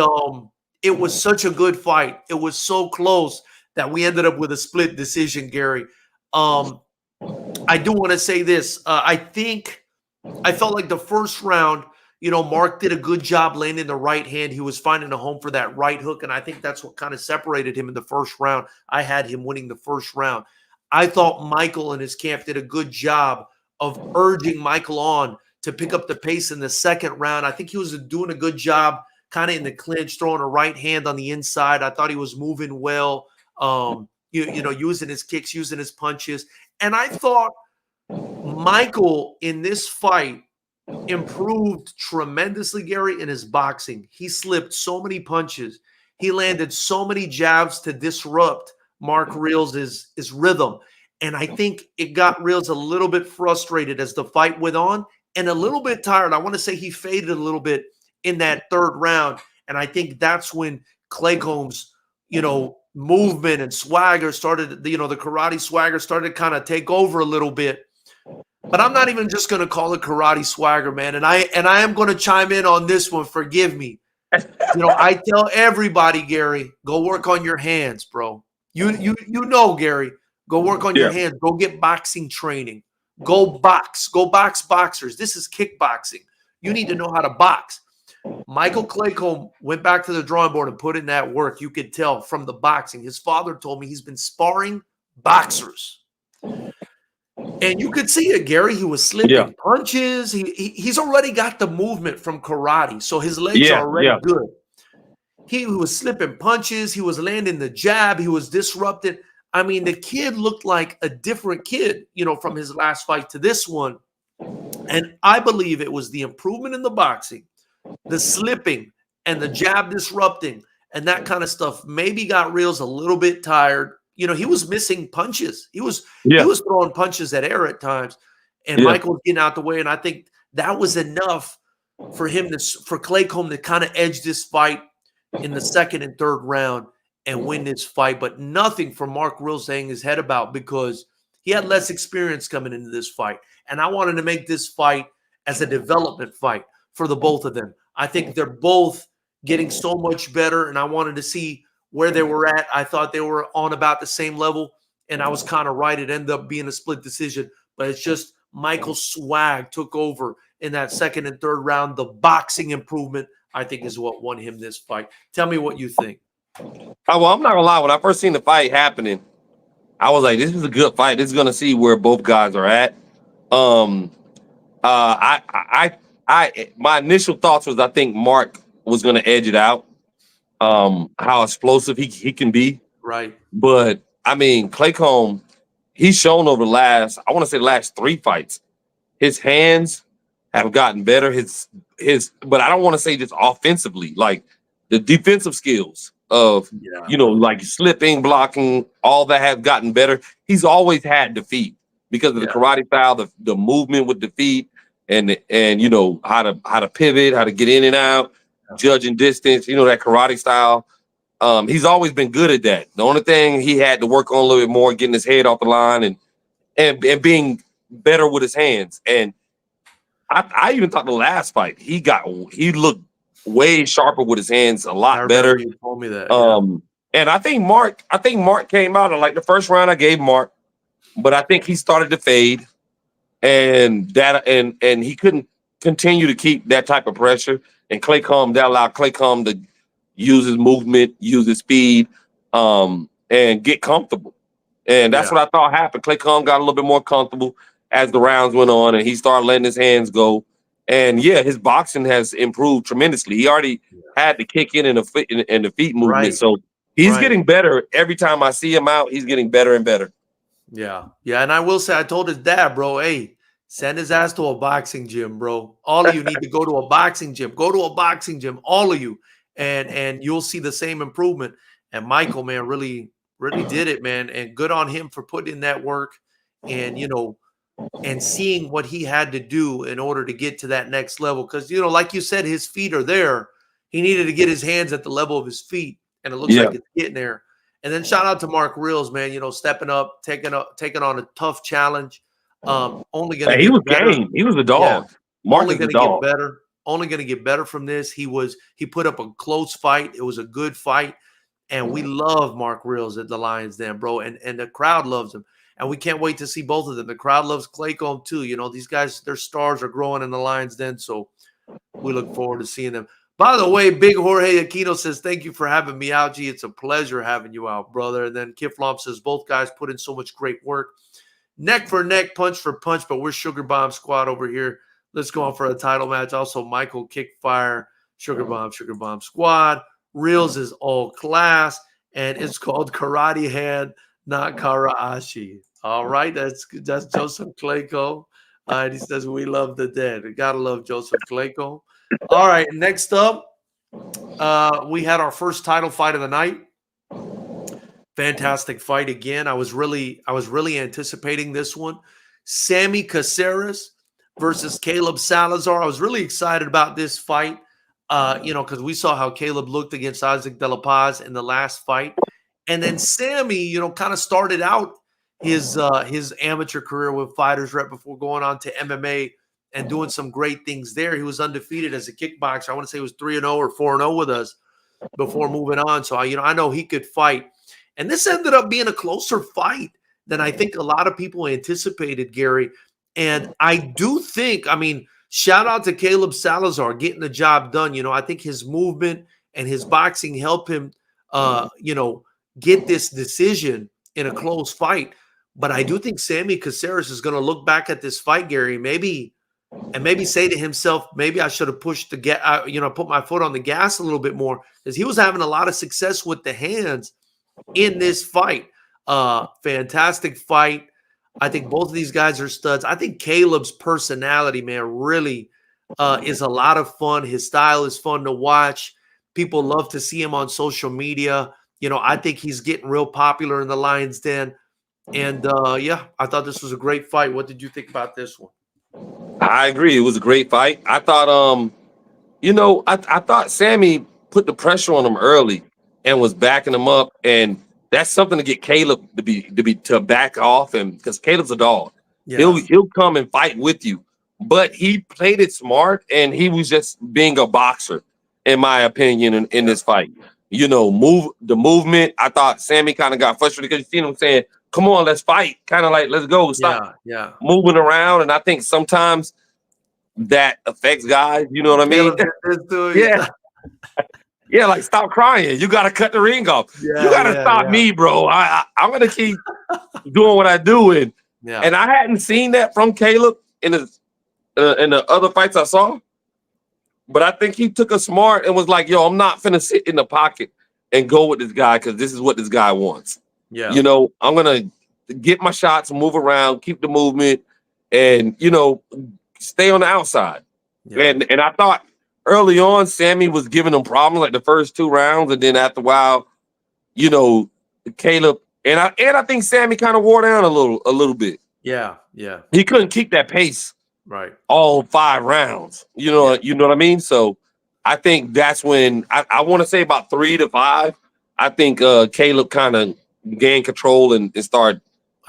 it was such a good fight. It was so close that we ended up with a split decision, Gary. I do want to say this. I felt like the first round, Mark did a good job landing the right hand. He was finding a home for that right hook. And I think that's what kind of separated him in the first round. I had him winning the first round. I thought Michael and his camp did a good job of urging Michael on to pick up the pace in the second round. I think he was doing a good job kind of in the clinch, throwing a right hand on the inside. I thought he was moving well, using his kicks, using his punches. And I thought Michael in this fight improved tremendously, Gary, in his boxing. He slipped so many punches. He landed so many jabs to disrupt Mark Reels' rhythm. And I think it got Reels a little bit frustrated as the fight went on and a little bit tired. I want to say he faded a little bit in that third round. And I think that's when Claycomb's, movement and swagger started, the karate swagger started to kind of take over a little bit. But I'm not even just going to call it karate swagger, man. And I am going to chime in on this one. Forgive me. I tell everybody, Gary, go work on your hands, bro. You know, Gary. Go work on your hands. Go get boxing training. Go box. Go box boxers. This is kickboxing. You need to know how to box. Michael Claycomb went back to the drawing board and put in that work. You could tell from the boxing. His father told me he's been sparring boxers. And you could see it, Gary. He was slipping punches. He's already got the movement from karate. So his legs are already good. He was slipping punches. He was landing the jab. He was disrupted. I mean, the kid looked like a different kid, from his last fight to this one. And I believe it was the improvement in the boxing, the slipping, and the jab disrupting, and that kind of stuff maybe got Reels a little bit tired. He was missing punches. He was throwing punches at air at times, and Michael was getting out the way. And I think that was enough for Claycomb to kind of edge this fight in the second and third round and win this fight, but nothing for Mark Reels to hang his head about, because he had less experience coming into this fight. And I wanted to make this fight as a development fight for the both of them. I think they're both getting so much better, and I wanted to see where they were at. I thought they were on about the same level, and I was kind of right. It ended up being a split decision, but it's just Michael's swag took over in that second and third round. The boxing improvement, I think, is what won him this fight. Tell me what you think. Well, I'm not gonna lie. When I first seen the fight happening, I was like, "This is a good fight. This is gonna see where both guys are at." My initial thoughts was I think Mark was gonna edge it out. How explosive he can be, right? But I mean, Claycomb, he's shown over the last 3 fights, his hands have gotten better. But I don't want to say just offensively, like the defensive skills of like slipping, blocking, all that have gotten better. He's always had defeat because of the karate style, the movement with the feet, and how to pivot, how to get in and out, judging distance, that karate style. He's always been good at that. The only thing he had to work on a little bit more, getting his head off the line and being better with his hands. And I even thought the last fight he looked way sharper with his hands, a I lot remember better. you told me that. Yeah. And I think Mark came out and like the first round I gave Mark, but I think he started to fade, and he couldn't continue to keep that type of pressure. And that allowed Clay Calm to use his movement, use his speed, and get comfortable. And that's Yeah. what I thought happened. Clay Calm got a little bit more comfortable as the rounds went on, and he started letting his hands go. And yeah, his boxing has improved tremendously. He already had the kick in and the feet movement, Right. so he's Right. getting better every time I see him out. He's getting better and better. Yeah. Yeah. And I will say, I told his dad, bro, hey, send his ass to a boxing gym, bro. All of you need to go to a boxing gym. Go to a boxing gym, all of you, and you'll see the same improvement. And Michael, man, really, really did it, man. And good on him for putting in that work, and and seeing what he had to do in order to get to that next level. Because like you said, his feet are there. He needed to get his hands at the level of his feet, and it looks Yeah, like it's getting there. And then shout out to Mark Reels, man. Stepping up, taking on a tough challenge. Only going to hey, he get was better. game. He was a Yeah, dog. Mark only is the going to get dog. better. Only going to get better from this. He put up a close fight. It was a good fight, and we love Mark Reels at the Lions Den, bro. And the crowd loves him. And we can't wait to see both of them. The crowd loves Claycomb too. These guys, their stars are growing in the Lions Den, so we look forward to seeing them. By the way, Big Jorge Aquino says, thank you for having me out, G. It's a pleasure having you out, brother. And then Kiflom says, both guys put in so much great work. Neck for neck, punch for punch, but we're Sugar Bomb Squad over here. Let's go on for a title match. Also, Michael Kickfire, Sugar Bomb Squad. Reels is all class, and it's called Karate Hand, not Karaashi. All right, that's Joseph Clayco. He says, we love the dead. We got to love Joseph Clayco. All right, next up, we had our first title fight of the night. Fantastic fight again. I was really anticipating this one. Sammy Caceres versus Caleb Salazar. I was really excited about this fight, because we saw how Caleb looked against Isaac De La Paz in the last fight. And then Sammy, kind of started out his amateur career with FightersRep before going on to MMA and doing some great things there. He was undefeated as a kickboxer. I want to say he was 3-0 or 4-0 with us before moving on. So, I know he could fight. And this ended up being a closer fight than I think a lot of people anticipated, Gary. And I do think, shout out to Caleb Salazar getting the job done. I think his movement and his boxing helped him, get this decision in a close fight. But I do think Sammy Caceres is going to look back at this fight, Gary, maybe say to himself, maybe I should have pushed put my foot on the gas a little bit more, because he was having a lot of success with the hands in this fight. Fantastic fight. I think both of these guys are studs. I think Caleb's personality, man, really is a lot of fun. His style is fun to watch. People love to see him on social media. I think he's getting real popular in the Lions Den. And I thought this was a great fight. What did you think about this one? I agree. It was a great fight. I thought, I thought Sammy put the pressure on him early and was backing him up, and that's something to get Caleb to back off, and because Caleb's a dog, he'll come and fight with you. But he played it smart, and he was just being a boxer, in my opinion, in this fight. Movement. I thought Sammy kind of got frustrated because you see him saying, "Come on, let's fight." Kind of like, let's go, stop moving around. And I think sometimes that affects guys. You know what I mean? Yeah. Yeah, like stop crying. You got to cut the ring off. You got to stop me, bro. I'm gonna keep doing what I do, and I hadn't seen that from Caleb in the other fights I saw. But I think he took a smart and was like, "Yo, I'm not finna sit in the pocket and go with this guy because this is what this guy wants." Yeah, I'm gonna get my shots, move around, keep the movement, and stay on the outside. Yeah. And I thought early on, Sammy was giving him problems like the first 2 rounds, and then after a while, Caleb and I think Sammy kind of wore down a little bit. Yeah. He couldn't keep that pace right all 5 rounds. You know what I mean? So I think that's when I want to say about 3 to 5. I think Caleb kind of gained control and started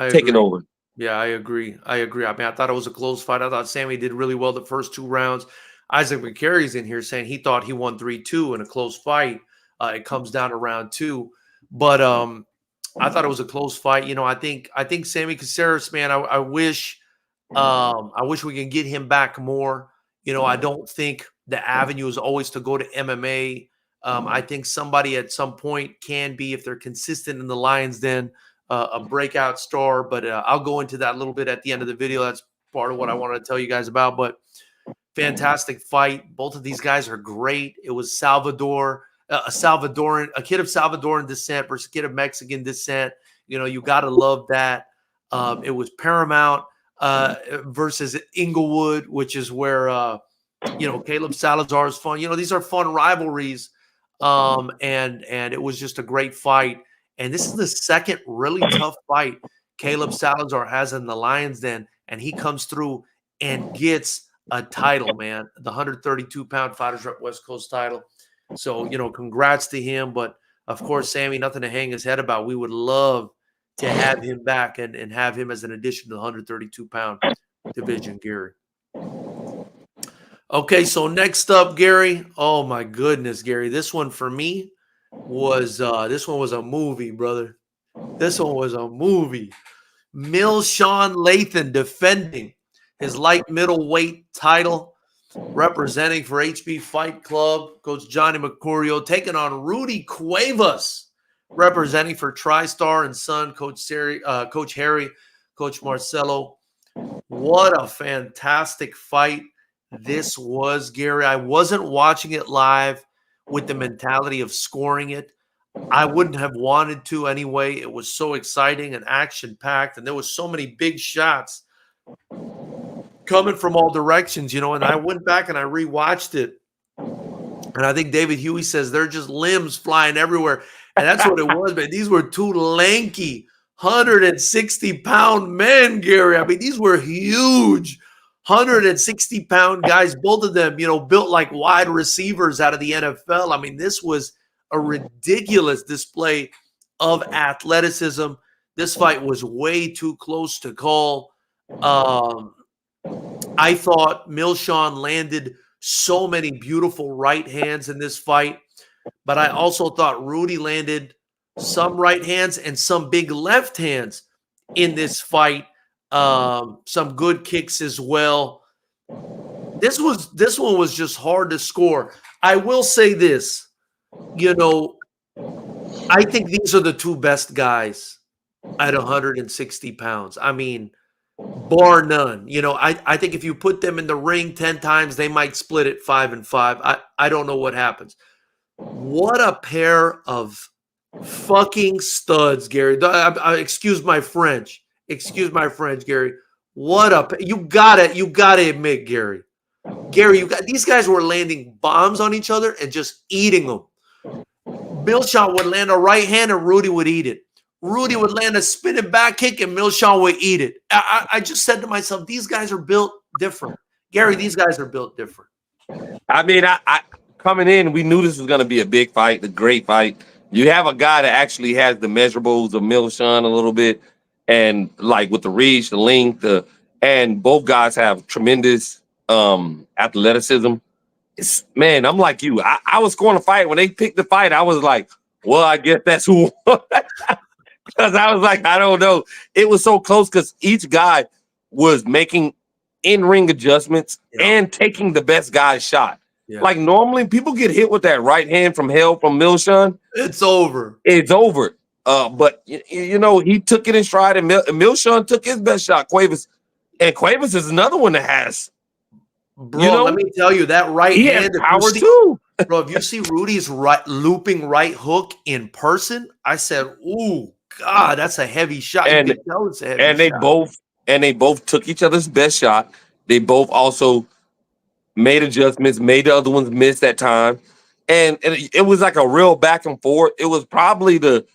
taking over. Yeah, I agree. I agree. I mean, I thought it was a close fight. I thought Sammy did really well the first 2 rounds. Isaac McCary's in here saying he thought he won 3-2 in a close fight. It comes down to round 2. But I thought it was a close fight. You know, I think Sammy Caceres, man, I wish we can get him back more. You know, I don't think the avenue is always to go to MMA. I think somebody at some point can be, if they're consistent in the Lions Den, a breakout star. But I'll go into that a little bit at the end of the video. That's part of what I wanted to tell you guys about. But fantastic fight. Both of these guys are great. It was Salvador, a kid of Salvadoran descent versus a kid of Mexican descent. You know, you got to love that. It was Paramount versus Inglewood, which is where Caleb Salazar is fun. You know, these are fun rivalries, and it was just a great fight. And this is the second really tough fight Caleb Salazar has in the Lions Den, and he comes through and gets a title, man, the 132-pound Fighters Rep West Coast title. So, you know, congrats to him. But of course, Sammy, nothing to hang his head about. We would love to have him back and have him as an addition to the 132-pound division, Gary. Okay, so next up, Gary. Oh my goodness, Gary. This one for me was a movie, brother. This one was a movie. Sean Lathan defending his light middleweight title, representing for HB Fight Club. Coach Johnny Mercurio taking on Rudy Cuevas, representing for TriStar and Son, Coach Harry, Coach Marcelo. What a fantastic fight this was, Gary. I wasn't watching it live with the mentality of scoring it. I wouldn't have wanted to anyway. It was so exciting and action-packed, and there was so many big shots coming from all directions, you know, and I went back and I rewatched it. And I think David Huey says they're just limbs flying everywhere. And that's what it was, man. These were two lanky, 160-pound men, Gary. I mean, these were huge 160-pound guys, both of them, you know, built like wide receivers out of the NFL. I mean, this was a ridiculous display of athleticism. This fight was way too close to call. I thought Sean landed so many beautiful right hands in this fight, but I also thought Rudy landed some right hands and some big left hands in this fight. Some good kicks as well. This one was just hard to score. I will say this, you know, I think these are the two best guys at 160 pounds. I mean, bar none. You know, I think if you put them in the ring 10 times, they might split it 5-5. I don't know what happens. What a pair of fucking studs, Gary. Excuse my French. Excuse my French, Gary. You gotta admit, Gary. These guys were landing bombs on each other and just eating them. Sean would land a right hand and Rudy would eat it. Rudy would land a spinning back kick and Sean would eat it. I just said to myself, these guys are built different. Gary, these guys are built different. I mean, I coming in, we knew this was going to be a big fight, a great fight. You have a guy that actually has the measurables of Sean a little bit, and like with the reach, the length, and both guys have tremendous athleticism. Man, I'm like you. I was going to fight when they picked the fight. I was like, well, I guess that's who. Because I was like, I don't know. It was so close because each guy was making in-ring adjustments and taking the best guy's shot. Yeah. Like normally people get hit with that right hand from Sean. It's over. It's over. But you know, he took it in stride, and Sean took his best shot, Cuevas. And Cuevas is another one that has. Bro, you know, let me tell you, that right hand, power too. Bro, if you see Rudy's looping right hook in person, I said, ooh, God, that's a heavy shot. And they both took each other's best shot. They both also made adjustments, made the other ones miss that time. And it was like a real back and forth. It was probably the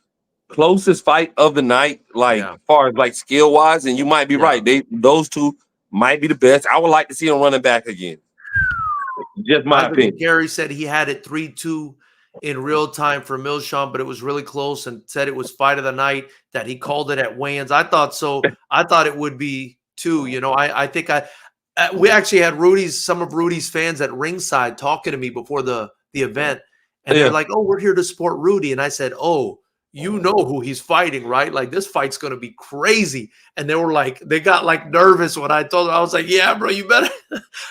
closest fight of the night, as far as like skill wise. And you might be right. Those two might be the best. I would like to see them running back again. Just my opinion. Gary said he had it 3-2 in real time for Milshawn, but it was really close and said it was fight of the night, that he called it at weigh-ins. I thought so. I thought it would be too. I think we actually had some of Rudy's fans at ringside talking to me before the event, and they're like, "Oh, we're here to support Rudy." And I said, "Oh, you know who he's fighting, right? Like, this fight's going to be crazy." And they got like nervous when I told them. I was like, "Yeah, bro, you better."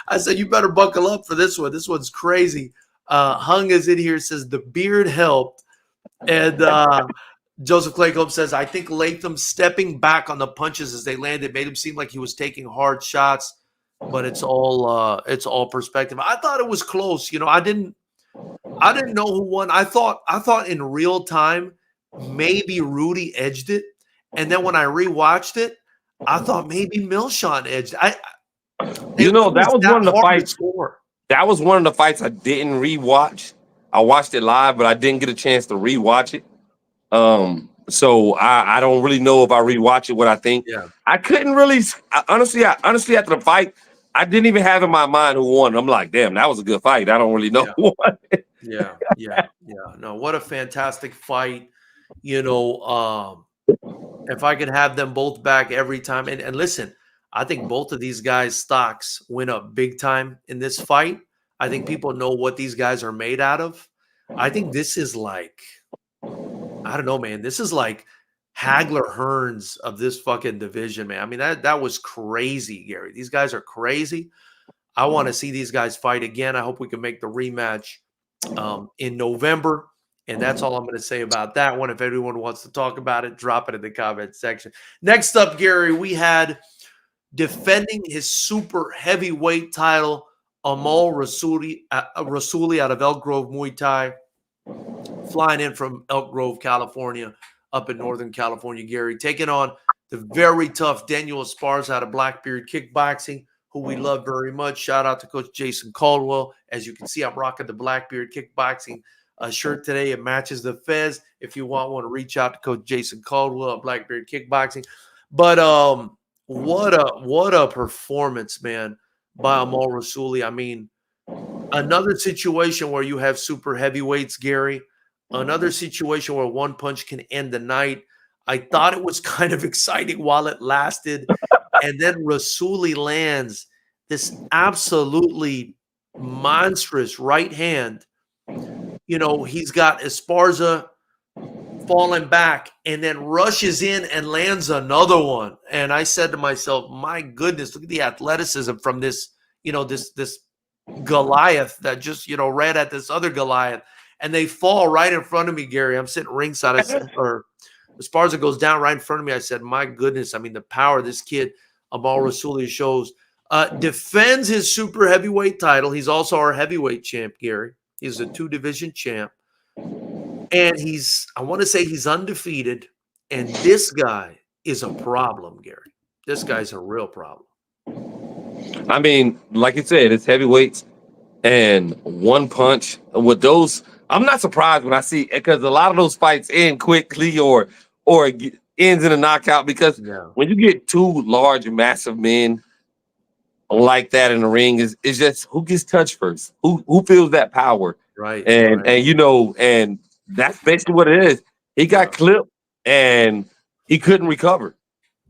I said, "You better buckle up for this one. This one's crazy." Hung is in here, says the beard helped, and Joseph Claycomb says, "I think Latham stepping back on the punches as they landed made him seem like he was taking hard shots." But it's all perspective. I thought it was close. I didn't know who won. I thought in real time maybe Rudy edged it, and then when I rewatched it, I thought maybe Milshawn edged. That was one of the fights. That was one of the fights I didn't rewatch. I watched it live, but I didn't get a chance to rewatch it. So I don't really know if I rewatch it what I think. Yeah. I couldn't really honestly after the fight, I didn't even have in my mind who won. I'm like, damn, that was a good fight. I don't really know who won. Yeah. No, what a fantastic fight. If I could have them both back every time. And listen, I think both of these guys' stocks went up big time in this fight. I think people know what these guys are made out of. I think this is like, I don't know, man. This is like Hagler Hearns of this fucking division, man. I mean, that was crazy, Gary. These guys are crazy. I want to see these guys fight again. I hope we can make the rematch in November. And that's all I'm going to say about that one. If anyone wants to talk about it, drop it in the comment section. Next up, Gary, we had defending his super heavyweight title, Amal Rasuli out of Elk Grove Muay Thai, flying in from Elk Grove, California, up in Northern California, Gary, taking on the very tough Daniel Esparza out of Blackbeard Kickboxing, who we love very much. Shout out to Coach Jason Caldwell. As you can see, I'm rocking the Blackbeard Kickboxing shirt today. It matches the fez. If you want to reach out to Coach Jason Caldwell at Blackbeard Kickboxing. But what a performance, man, by Amal Rasuli. I mean, another situation where you have super heavyweights, Gary. Another situation where one punch can end the night. I thought it was kind of exciting while it lasted. And then Rasuli lands this absolutely monstrous right hand. He's got Esparza falling back and then rushes in and lands another one. And I said to myself, my goodness, look at the athleticism from this, this Goliath that just, ran at this other Goliath. And they fall right in front of me, Gary. I'm sitting ringside. I said, or Esparza goes down right in front of me. I said, my goodness, I mean, the power this kid, Amal Rasuli, shows. Defends his super heavyweight title. He's also our heavyweight champ, Gary. He's a 2-division champ. And I want to say he's undefeated. And this guy is a problem, Gary. This guy's a real problem. I mean, like you said, it's heavyweights and one punch with those. I'm not surprised when I see, because a lot of those fights end quickly or ends in a knockout, because when you get two large, massive men like that in the ring, it's just who gets touched first, who feels that power, right? And and that's basically what it is. He got clipped and he couldn't recover,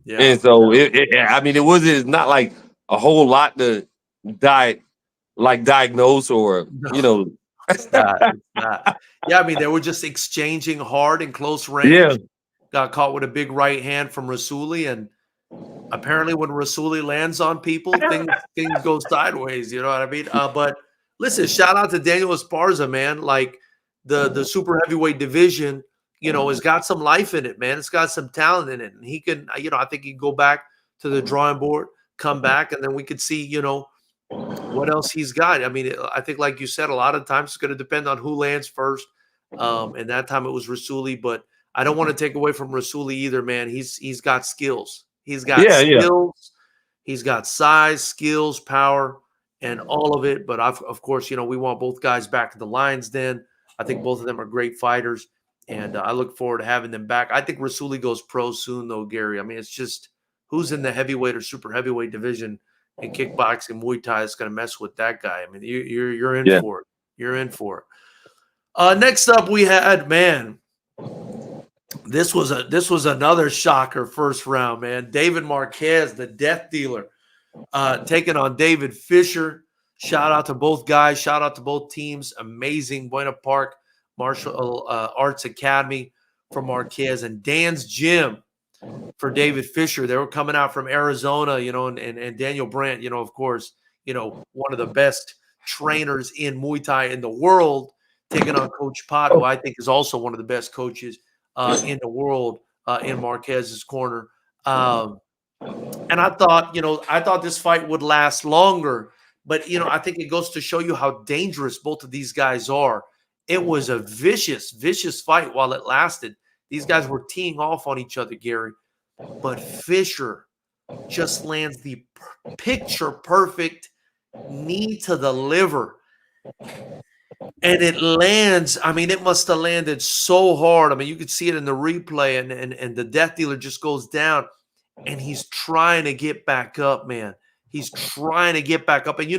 and so it's not like a whole lot to diagnose or It's not. Yeah, I mean, they were just exchanging hard in close range. Yeah. Got caught with a big right hand from Rasuli, and apparently when Rasuli lands on people, things go sideways. You know what I mean? But listen, shout out to Daniel Esparza, man. Like the super heavyweight division, has got some life in it, man. It's got some talent in it, and he can, I think he can go back to the drawing board, come back, and then we could see, what else he's got. I mean, I think, like you said, a lot of times it's going to depend on who lands first. And that time it was Rasuli, but I don't want to take away from Rasuli either, man. He's got skills. He's got skills. Yeah. He's got size, skills, power, and all of it. But of course, we want both guys back in the Lions Den. I think both of them are great fighters, and I look forward to having them back. I think Rasuli goes pro soon, though, Gary. I mean, it's just who's in the heavyweight or super heavyweight division in kickboxing, Muay Thai is going to mess with that guy. I mean, you're in for it. You're in for it. Next up, we had, man, this was another shocker first round, man. David Marquez, the death dealer, taking on David Fisher. Shout out to both guys. Shout out to both teams. Amazing. Buena Park Martial Arts Academy for Marquez, and Dan's Gym for David Fisher. They were coming out from Arizona, and Daniel Brandt, of course, one of the best trainers in Muay Thai in the world, taking on Coach Pot, who I think is also one of the best coaches in the world, in Marquez's corner. And I thought this fight would last longer, but I think it goes to show you how dangerous both of these guys are. It was a vicious, vicious fight while it lasted. These guys were teeing off on each other, Gary, but Fisher just lands the picture perfect knee to the liver. And it lands, I mean, it must have landed so hard. I mean, you could see it in the replay, and the death dealer just goes down, and he's trying to get back up, man. He's trying to get back up. And,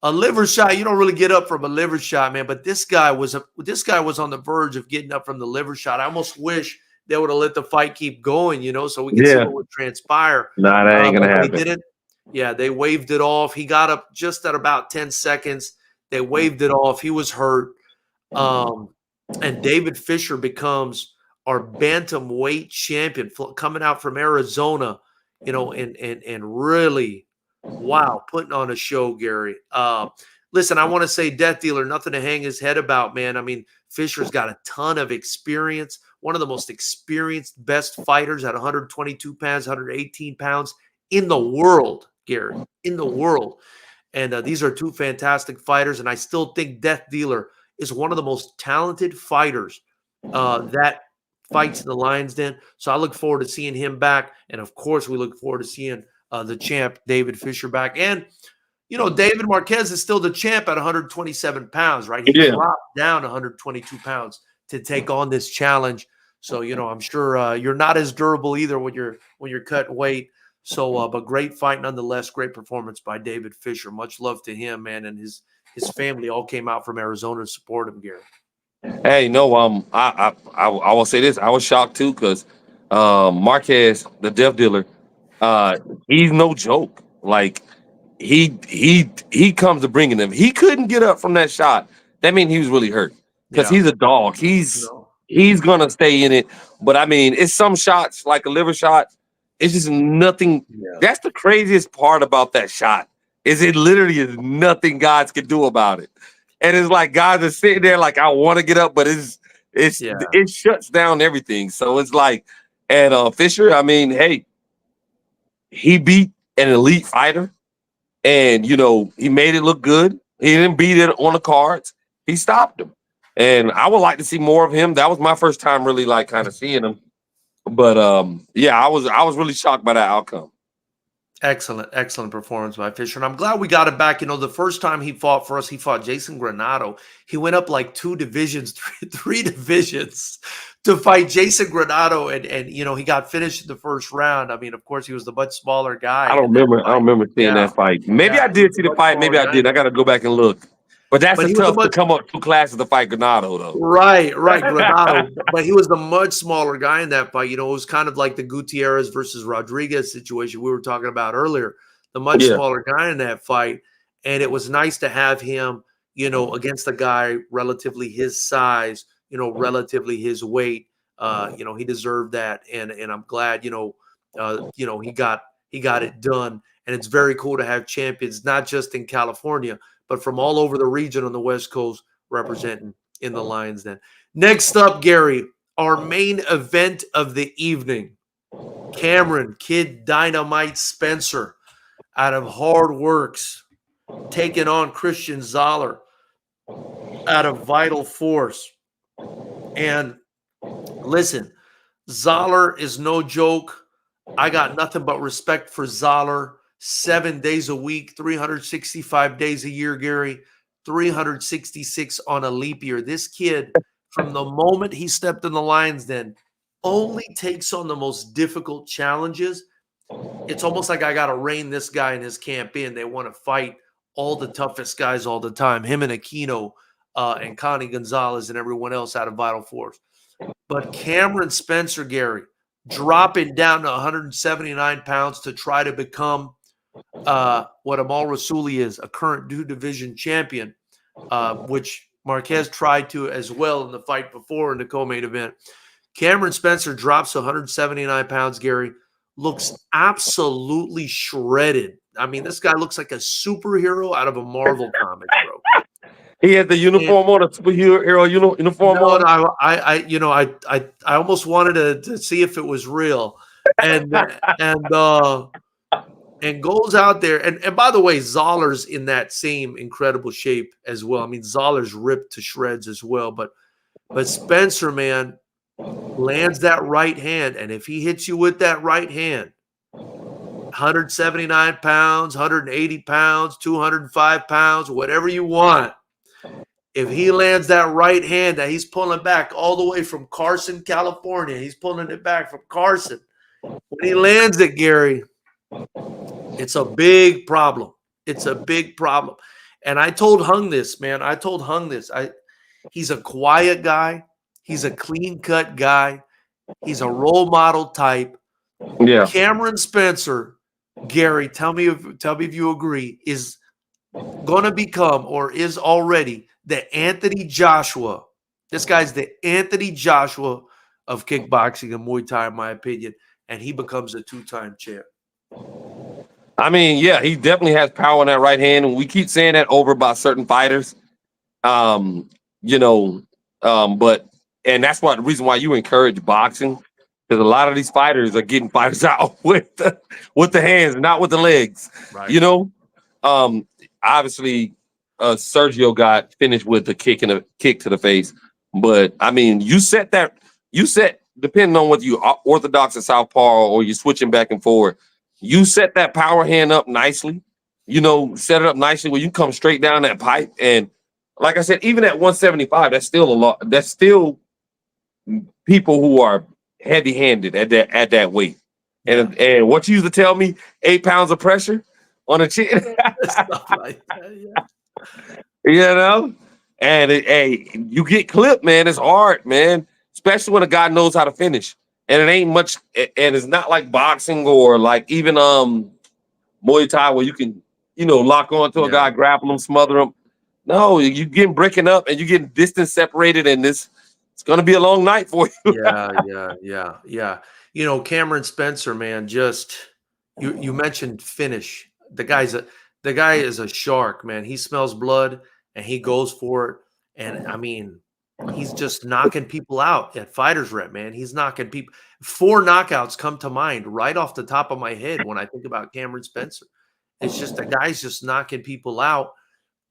a liver shot, you don't really get up from a liver shot, man. But this guy was on the verge of getting up from the liver shot. I almost wish they would have let the fight keep going, so we could see what would transpire. Nah, that ain't going to happen. They didn't. Yeah, they waved it off. He got up just at about 10 seconds. They waved it off. He was hurt. And David Fisher becomes our bantamweight champion, coming out from Arizona, and really, wow, putting on a show, Gary. Listen, I want to say death dealer, nothing to hang his head about, man. I mean, Fisher's got a ton of experience, one of the most experienced, best fighters at 122 pounds, 118 pounds in the world, Gary, in the world. And these are two fantastic fighters, and I still think Death Dealer is one of the most talented fighters that fights in the Lions Den. So I look forward to seeing him back, and of course, we look forward to seeing the champ David Fisher back. And David Marquez is still the champ at 127 pounds, right? He dropped down 122 pounds to take on this challenge. So I'm sure you're not as durable either when you're cutting weight. So, but great fight nonetheless. Great performance by David Fisher. Much love to him, man, and his family all came out from Arizona to support him, Gary. Hey, no, I will say this. I was shocked too because Marquez, the death dealer, he's no joke. Like he comes to bringing them. He couldn't get up from that shot. That means he was really hurt because he's a dog. He's gonna stay in it. But I mean, it's some shots like a liver shot. It's just nothing. Yeah. That's the craziest part about that shot. Is it literally is nothing guys can do about it. And it's like guys are sitting there like, I want to get up, but it shuts down everything. So it's like, and Fisher, I mean, hey, he beat an elite fighter, and he made it look good. He didn't beat it on the cards. He stopped him, and I would like to see more of him. That was my first time really like kind of seeing him. But I was really shocked by that outcome. Excellent performance by Fisher. And I'm glad we got it back. The first time he fought for us, he fought Jason Granado. He went up like three divisions to fight Jason Granado. And he got finished in the first round. I mean, of course, he was the much smaller guy. I don't remember seeing that fight. Maybe I did see the fight. Maybe I did. I got to go back and look. But that's tough to come up 2 classes to fight Granado, though. Right, Granado. But he was the much smaller guy in that fight. It was kind of like the Gutierrez versus Rodriguez situation we were talking about earlier. The much smaller guy in that fight. And it was nice to have him, against a guy relatively his size, relatively his weight. He deserved that. And I'm glad, he got it done. And it's very cool to have champions, not just in California, but from all over the region on the West Coast representing in the Lions Den. Next up, Gary, our main event of the evening. Cameron Kid Dynamite Spencer out of Hard Works taking on Christian Zoller out of Vital Force. And listen, Zoller is no joke. I got nothing but respect for Zoller. 7 days a week, 365 days a year, Gary, 366 on a leap year. This kid, from the moment he stepped in the Lions Den, only takes on the most difficult challenges. It's almost like I got to rein this guy in his camp in. They want to fight all the toughest guys all the time. Him and Aquino, and Connie Gonzalez and everyone else out of Vital Force. But Cameron Spencer, Gary, dropping down to 179 pounds to try to become what Amal Rasuli is, a current 2-division champion, which Marquez tried to as well in the fight before in the co-main event. Cameron Spencer drops 179 pounds, Gary, looks absolutely shredded. I mean, this guy looks like a superhero out of a Marvel comic, bro. He had the uniform on, a superhero uniform on. I almost wanted to see if it was real, and goes out there. And by the way, Zoller's in that same incredible shape as well. I mean, Zoller's ripped to shreds as well. But Spencer, man, lands that right hand. And if he hits you with that right hand, 179 pounds, 180 pounds, 205 pounds, whatever you want. If he lands that right hand that he's pulling back all the way from Carson, California, he's pulling it back from Carson. When he lands it, Gary, it's a big problem. It's a big problem. And I told Hung this, man. He's a quiet guy. He's a clean-cut guy. He's a role model type. Yeah. Cameron Spencer, Gary, tell me if you agree, is going to become or is already the Anthony Joshua. This guy's the Anthony Joshua of kickboxing and Muay Thai, in my opinion, and he becomes a 2-time champ. I mean, yeah, he definitely has power in that right hand, and we keep saying that over about certain fighters. But and that's the reason why you encourage boxing, because a lot of these fighters are getting fighters out with the hands, not with the legs. Right. Obviously, Sergio got finished with a kick to the face, but I mean, you set depending on whether you are orthodox or southpaw or you're switching back and forward, you set that power hand up nicely. Set it up nicely where you come straight down that pipe. And like I said, even at 175, that's still a lot. That's still people who are heavy-handed at that weight. And what you used to tell me, 8 pounds of pressure on a chin. Stuff like that, yeah. And you get clipped, man. It's hard, man, especially when a guy knows how to finish. And it ain't much, and it's not like boxing or like even Muay Thai where you can, lock on to a guy, grapple him, smother him. No, you getting breaking up and you getting distance separated, and it's going to be a long night for you. Yeah. Cameron Spencer, man, just you mentioned finish. The guy is a shark, man. He smells blood and he goes for it. And I mean, he's just knocking people out at FightersRep, man. He's knocking people. 4 knockouts come to mind right off the top of my head when I think about Cameron Spencer. It's just the guy's just knocking people out.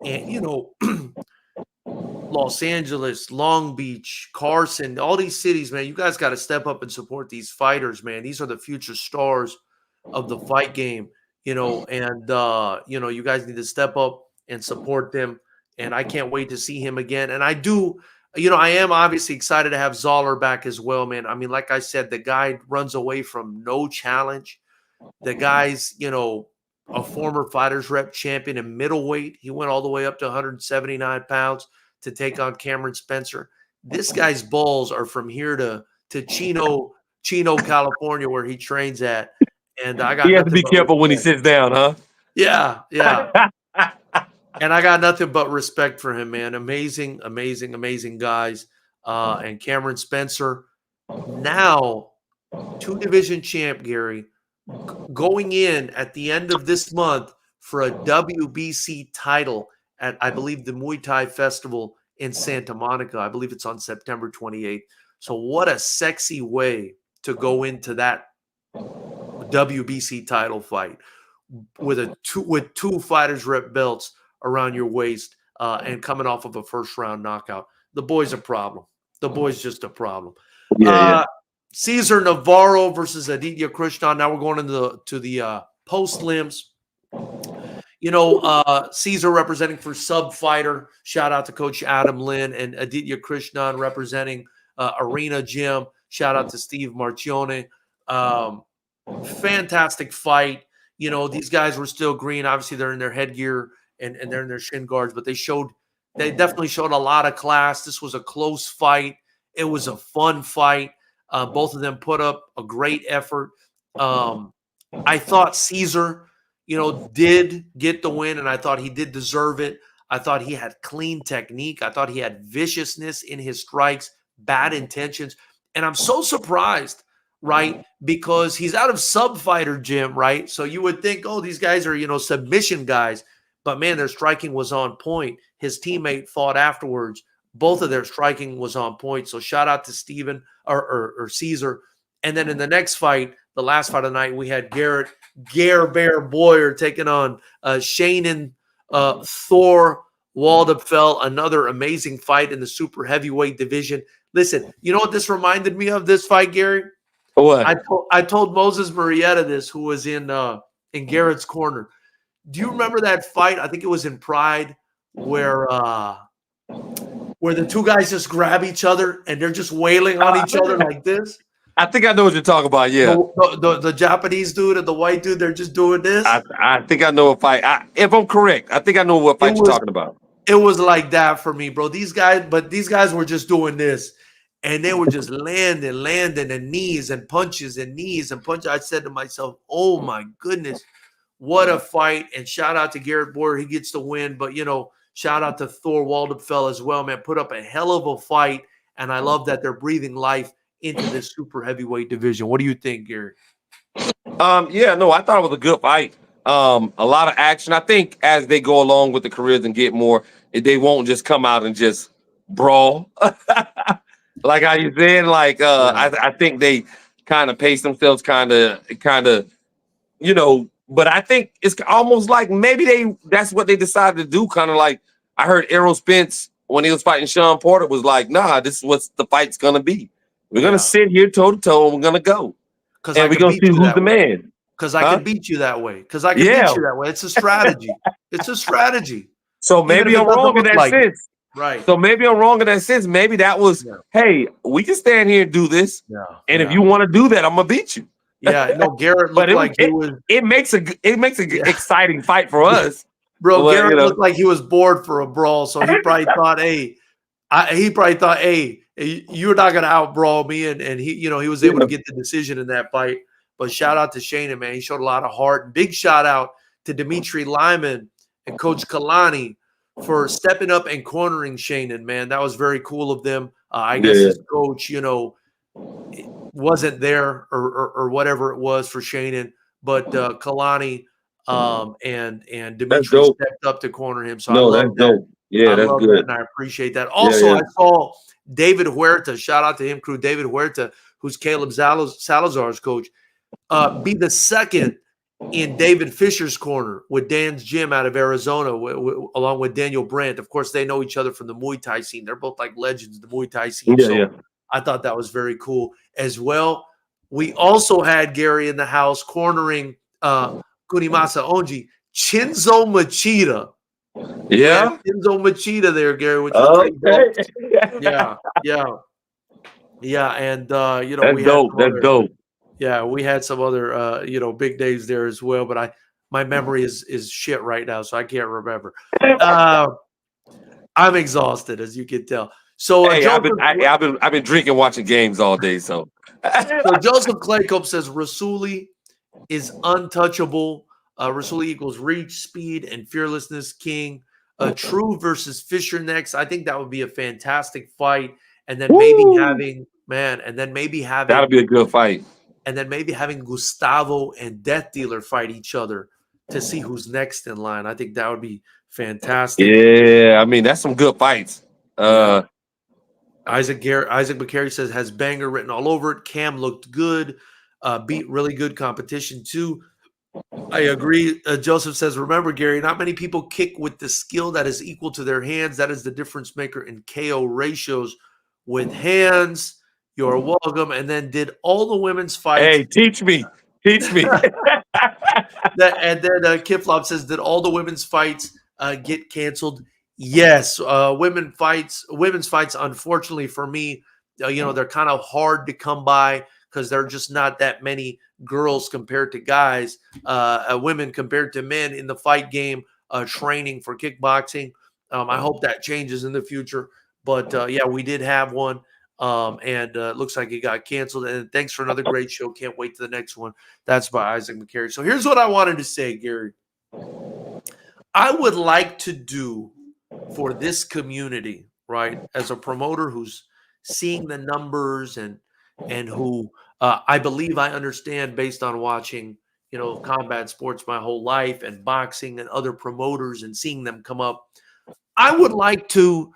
And, Los Angeles, Long Beach, Carson, all these cities, man, you guys got to step up and support these fighters, man. These are the future stars of the fight game, and you guys need to step up and support them. And I can't wait to see him again. And I do, I am obviously excited to have Zoller back as well, man. I mean, like I said, the guy runs away from no challenge. The guy's, a former FightersRep champion in middleweight. He went all the way up to 179 pounds to take on Cameron Spencer. This guy's balls are from here to Chino, California, where he trains at. And I got he has to be careful when he sits down, huh? Yeah. And I got nothing but respect for him, man. Amazing guys. And Cameron Spencer, now 2-division champ, Gary, going in at the end of this month for a WBC title at, I believe, the Muay Thai Festival in Santa Monica. I believe it's on September 28th. So what a sexy way to go into that WBC title fight with two FightersRep belts around your waist and coming off of a first-round knockout. The boy's a problem. The boy's just a problem. Yeah. Cesar Navarro versus Aditya Krishnan. Now we're going into the post limbs. Cesar representing for Sub Fighter. Shout out to Coach Adam Lynn, and Aditya Krishnan representing Arena Gym. Shout out to Steve Marchione. Fantastic fight. These guys were still green. Obviously, they're in their headgear and they're in their shin guards, but they showed They definitely showed a lot of class. This was a close fight. It was a fun fight. Both of them put up a great effort. I thought Caesar, did get the win, and I thought he did deserve it. I thought he had clean technique. I thought he had viciousness in his strikes, bad intentions. And I'm so surprised, right? Because he's out of sub-fighter gym, right? So you would think, oh, these guys are, submission guys. But, man, their striking was on point. His teammate fought afterwards. Both of their striking was on point. So shout out to Steven or Caesar. And then in the next fight, the last fight of the night, we had Gare Bear Boyer taking on Shannon Thor Waldefeld, another amazing fight in the super heavyweight division. Listen, you know what this reminded me of, this fight, Gary? What? I told Moses Marietta this, who was in Garrett's corner. Do you remember that fight? I think it was in Pride where the two guys just grab each other and they're just wailing on each other like this. I think I know what you're talking about. Yeah, the Japanese dude and the white dude, they're just doing this. I think I know a fight. If I'm correct, I think I know what fight you're talking about. It was like that for me, bro. These guys were just doing this, and they were just landing and knees and punches and knees and punches. I said to myself, "Oh my goodness, what a fight!" And shout out to Garrett Boyer, he gets the win. But shout out to Thor Waldefeld as well, man. Put up a hell of a fight, and I love that they're breathing life into this super heavyweight division. What do you think, Gary? Yeah, no, I thought it was a good fight. A lot of action. I think as they go along with the careers and get more, they won't just come out and just brawl. Like how you said, I think they kind of pace themselves, kind of, but I think it's almost like maybe that's what they decided to do. Kind of like I heard Errol Spence when he was fighting Sean Porter was like, nah, this is what the fight's going to be. We're going to sit here toe to toe and we're going to go. And we're going to see who's the man. Because I can beat you that way. Because I can beat you that way. It's a strategy. It's a strategy. So maybe I'm wrong in that sense. Right. So maybe I'm wrong in that sense. Maybe that was, hey, we can stand here and do this. Yeah. And if you want to do that, I'm going to beat you. Yeah, no, Garrett looked like he was. It makes an exciting fight for us. Bro, well, Garrett looked like he was bored for a brawl. So he probably thought, hey, you're not going to out-brawl me. And he was able to get the decision in that fight. But shout out to Shayna, man. He showed a lot of heart. And big shout out to Dimitri Lyman and Coach Kalani for stepping up and cornering Shannon, man. That was very cool of them. I guess his coach, wasn't there or whatever it was for Shannon. But Kalani and Dimitri stepped up to corner him. So I love that. Dope. Yeah, that's good. That, and I appreciate that. Also, I saw David Huerta, shout out to him, crew. David Huerta, who's Caleb Salazar's coach, be the second in David Fisher's corner with Dan's Gym out of Arizona, along with Daniel Brandt. Of course, they know each other from the Muay Thai scene. They're both like legends in the Muay Thai scene. I thought that was very cool as well. We also had Gary in the house cornering Kunimasa Onji, Chinzo Machida. Yeah, Chinzo Machida there, Gary. Which is great. Yeah, and that's dope. That's dope. Yeah, we had some other big days there as well, but my memory is shit right now, so I can't remember. I'm exhausted, as you can tell. So hey, I've been drinking, watching games all day. So Joseph Claycope says Rasuli is untouchable. Rasuli equals reach, speed, and fearlessness king. True versus Fisher next. I think that would be a fantastic fight. And then maybe having that'll be a good fight. And then maybe having Gustavo and Death Dealer fight each other to see who's next in line. I think that would be fantastic. Yeah, I mean, that's some good fights. Isaac McCary says, has banger written all over it. Cam looked good. Beat really good competition too. I agree. Joseph says, remember, Gary, not many people kick with the skill that is equal to their hands. That is the difference maker in KO ratios with hands. You're welcome. And then did all the women's fights. Hey, teach me. And then Kiflop says, did all the women's fights get canceled? Yes. Women's fights, unfortunately for me, they're kind of hard to come by because there are just not that many girls compared to guys, women compared to men in the fight game, training for kickboxing. I hope that changes in the future. But yeah, we did have one. And it looks like it got canceled. And thanks for another great show. Can't wait to the next one. That's by Isaac McCary. So here's what I wanted to say, Gary. I would like to do for this community, right, as a promoter who's seeing the numbers and who I believe I understand based on watching, combat sports my whole life and boxing and other promoters and seeing them come up. I would like to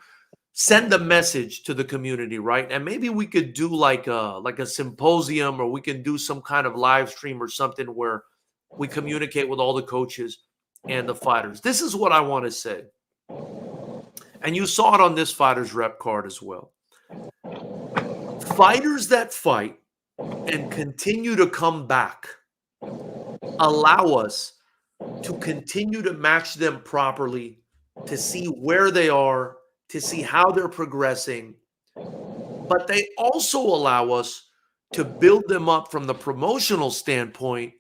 send a message to the community, right? And maybe we could do like a symposium, or we can do some kind of live stream or something where we communicate with all the coaches and the fighters. This is what I want to say. And you saw it on this Fighters Rep card as well. Fighters that fight and continue to come back allow us to continue to match them properly, to see where they are, to see how they're progressing. But they also allow us to build them up from the promotional standpoint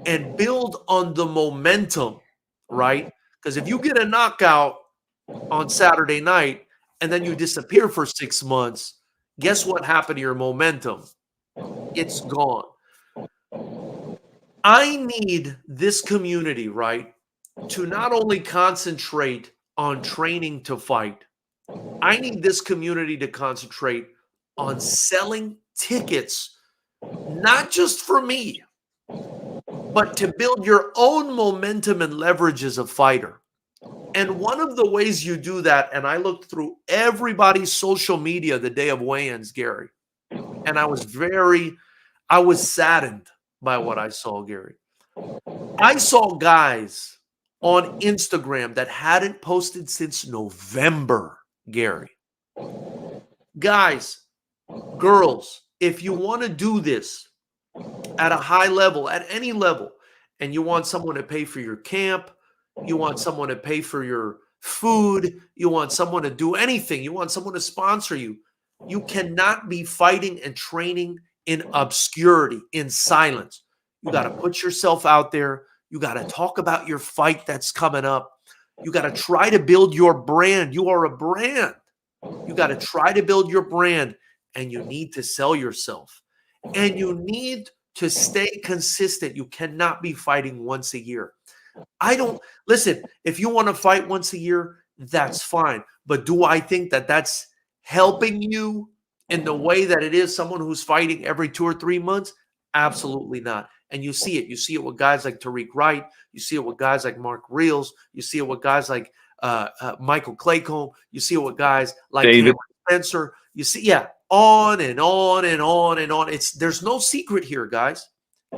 and build on the momentum, right? Because if you get a knockout on Saturday night and then you disappear for 6 months, guess what happened to your momentum? It's gone. I need this community, right, to not only concentrate on training to fight. I need this community to concentrate on selling tickets, not just for me, but to build your own momentum and leverage as a fighter. And one of the ways you do that, and I looked through everybody's social media the day of weigh-ins, Gary, and I was saddened by what I saw, Gary. I saw guys on Instagram that hadn't posted since November, Gary. Guys, girls, if you want to do this at a high level, at any level, and you want someone to pay for your camp, you want someone to pay for your food, you want someone to do anything, you want someone to sponsor you, you cannot be fighting and training in obscurity, in silence. You got to put yourself out there. You got to talk about your fight that's coming up. You got to try to build your brand. You are a brand. You got to try to build your brand, and you need to sell yourself. And you need to stay consistent. You cannot be fighting once a year. Listen, if you want to fight once a year, that's fine. But do I think that that's helping you in the way that it is someone who's fighting every 2 or 3 months? Absolutely not. And you see it. You see it with guys like Tariq Wright. You see it with guys like Mark Reels. You see it with guys like Michael Claycomb. You see it with guys like David Spencer. You see, on and on and on and on. There's no secret here, guys.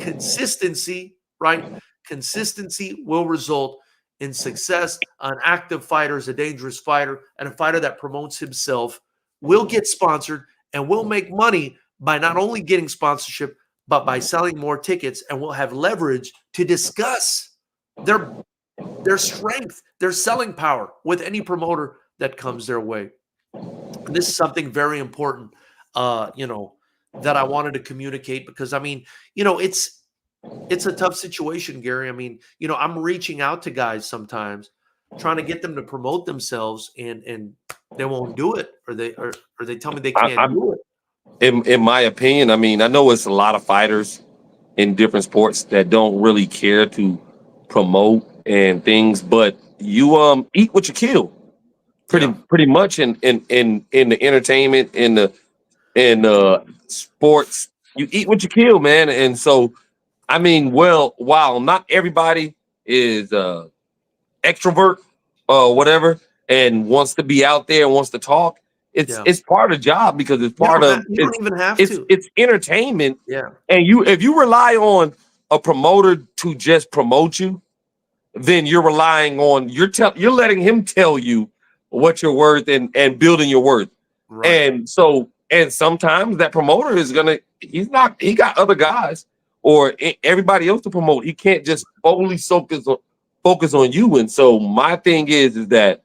Consistency, right? Consistency will result in success. An active fighter is a dangerous fighter, and a fighter that promotes himself will get sponsored and will make money by not only getting sponsorship, but by selling more tickets, and will have leverage to discuss their strength, their selling power with any promoter that comes their way. And this is something very important, that I wanted to communicate, because it's a tough situation, Gary. I'm reaching out to guys sometimes, trying to get them to promote themselves, and they won't do it, or they tell me they can't do it. In my opinion, I know it's a lot of fighters in different sports that don't really care to promote and things, but you eat what you kill, pretty much in the entertainment, in the sports. You eat what you kill, man. And so, while not everybody is extrovert or whatever and wants to be out there and wants to talk, it's part of the job, because it's part of you don't even have to. It's entertainment. Yeah. And if you rely on a promoter to just promote you, then you're relying on you're letting him tell you what you're worth and building your worth. Right. And sometimes that promoter is he got other guys or everybody else to promote. He can't just only focus on you. And so my thing is that,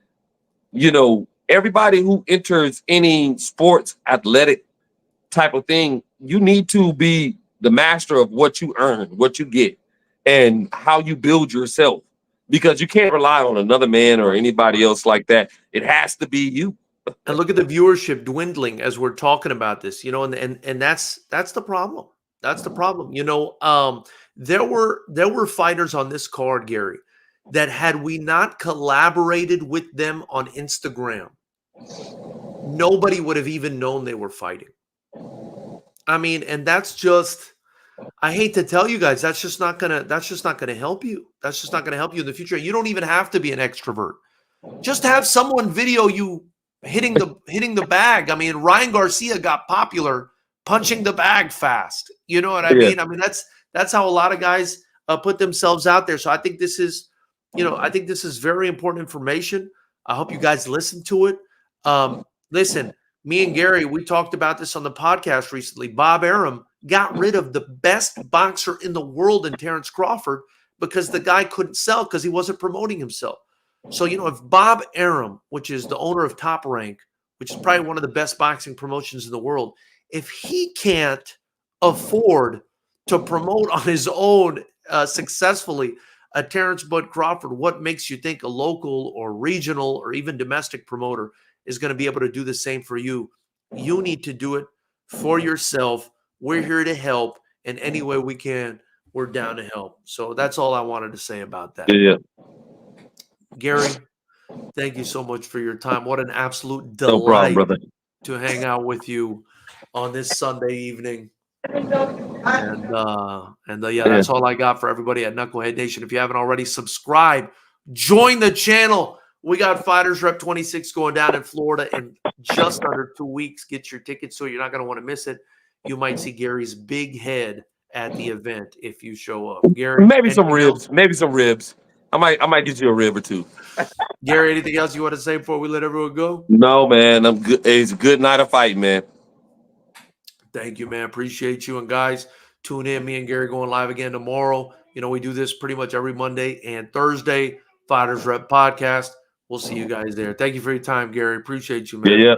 everybody who enters any sports athletic type of thing, you need to be the master of what you earn, what you get, and how you build yourself. because you can't rely on another man or anybody else like that. It has to be you. And look at the viewership dwindling as we're talking about this, and that's the problem. That's the problem. There were fighters on this card, Gary, that had we not collaborated with them on Instagram, nobody would have even known they were fighting. I mean, and that's just, I hate to tell you guys, that's just not gonna help you. That's just not gonna help you in the future. You don't even have to be an extrovert. Just have someone video you hitting the bag. I mean, Ryan Garcia got popular punching the bag fast. You know what I mean? I mean, that's how a lot of guys put themselves out there. So I think this is, I think this is very important information. I hope you guys listen to it. Listen, me and Gary, we talked about this on the podcast recently. Bob Arum got rid of the best boxer in the world in Terrence Crawford because the guy couldn't sell because he wasn't promoting himself. So, if Bob Arum, which is the owner of Top Rank, which is probably one of the best boxing promotions in the world, if he can't afford to promote on his own successfully a Terrence Bud Crawford, what makes you think a local or regional or even domestic promoter is going to be able to do the same for you? You need to do it for yourself. We're here to help. And any way we can, we're down to help. So that's all I wanted to say about that. Yeah. Gary, thank you so much for your time. What an absolute delight No problem, brother. to hang out with you on this Sunday evening. And that's all I got for everybody at Knucklehead Nation. If you haven't already, subscribe, join the channel. We got FightersRep 26 going down in Florida in just under 2 weeks. Get your tickets so you're not going to want to miss it. You might see Gary's big head at the event if you show up. Gary, maybe some ribs. Else? Maybe some ribs. I might get you a rib or two. Gary, anything else you want to say before we let everyone go? No, man. I'm good. It's a good night of fighting, man. Thank you, man. Appreciate you. And guys, tune in. Me and Gary going live again tomorrow. We do this pretty much every Monday and Thursday. FightersRep podcast. We'll see you guys there. Thank you for your time, Gary. Appreciate you, man. Yeah.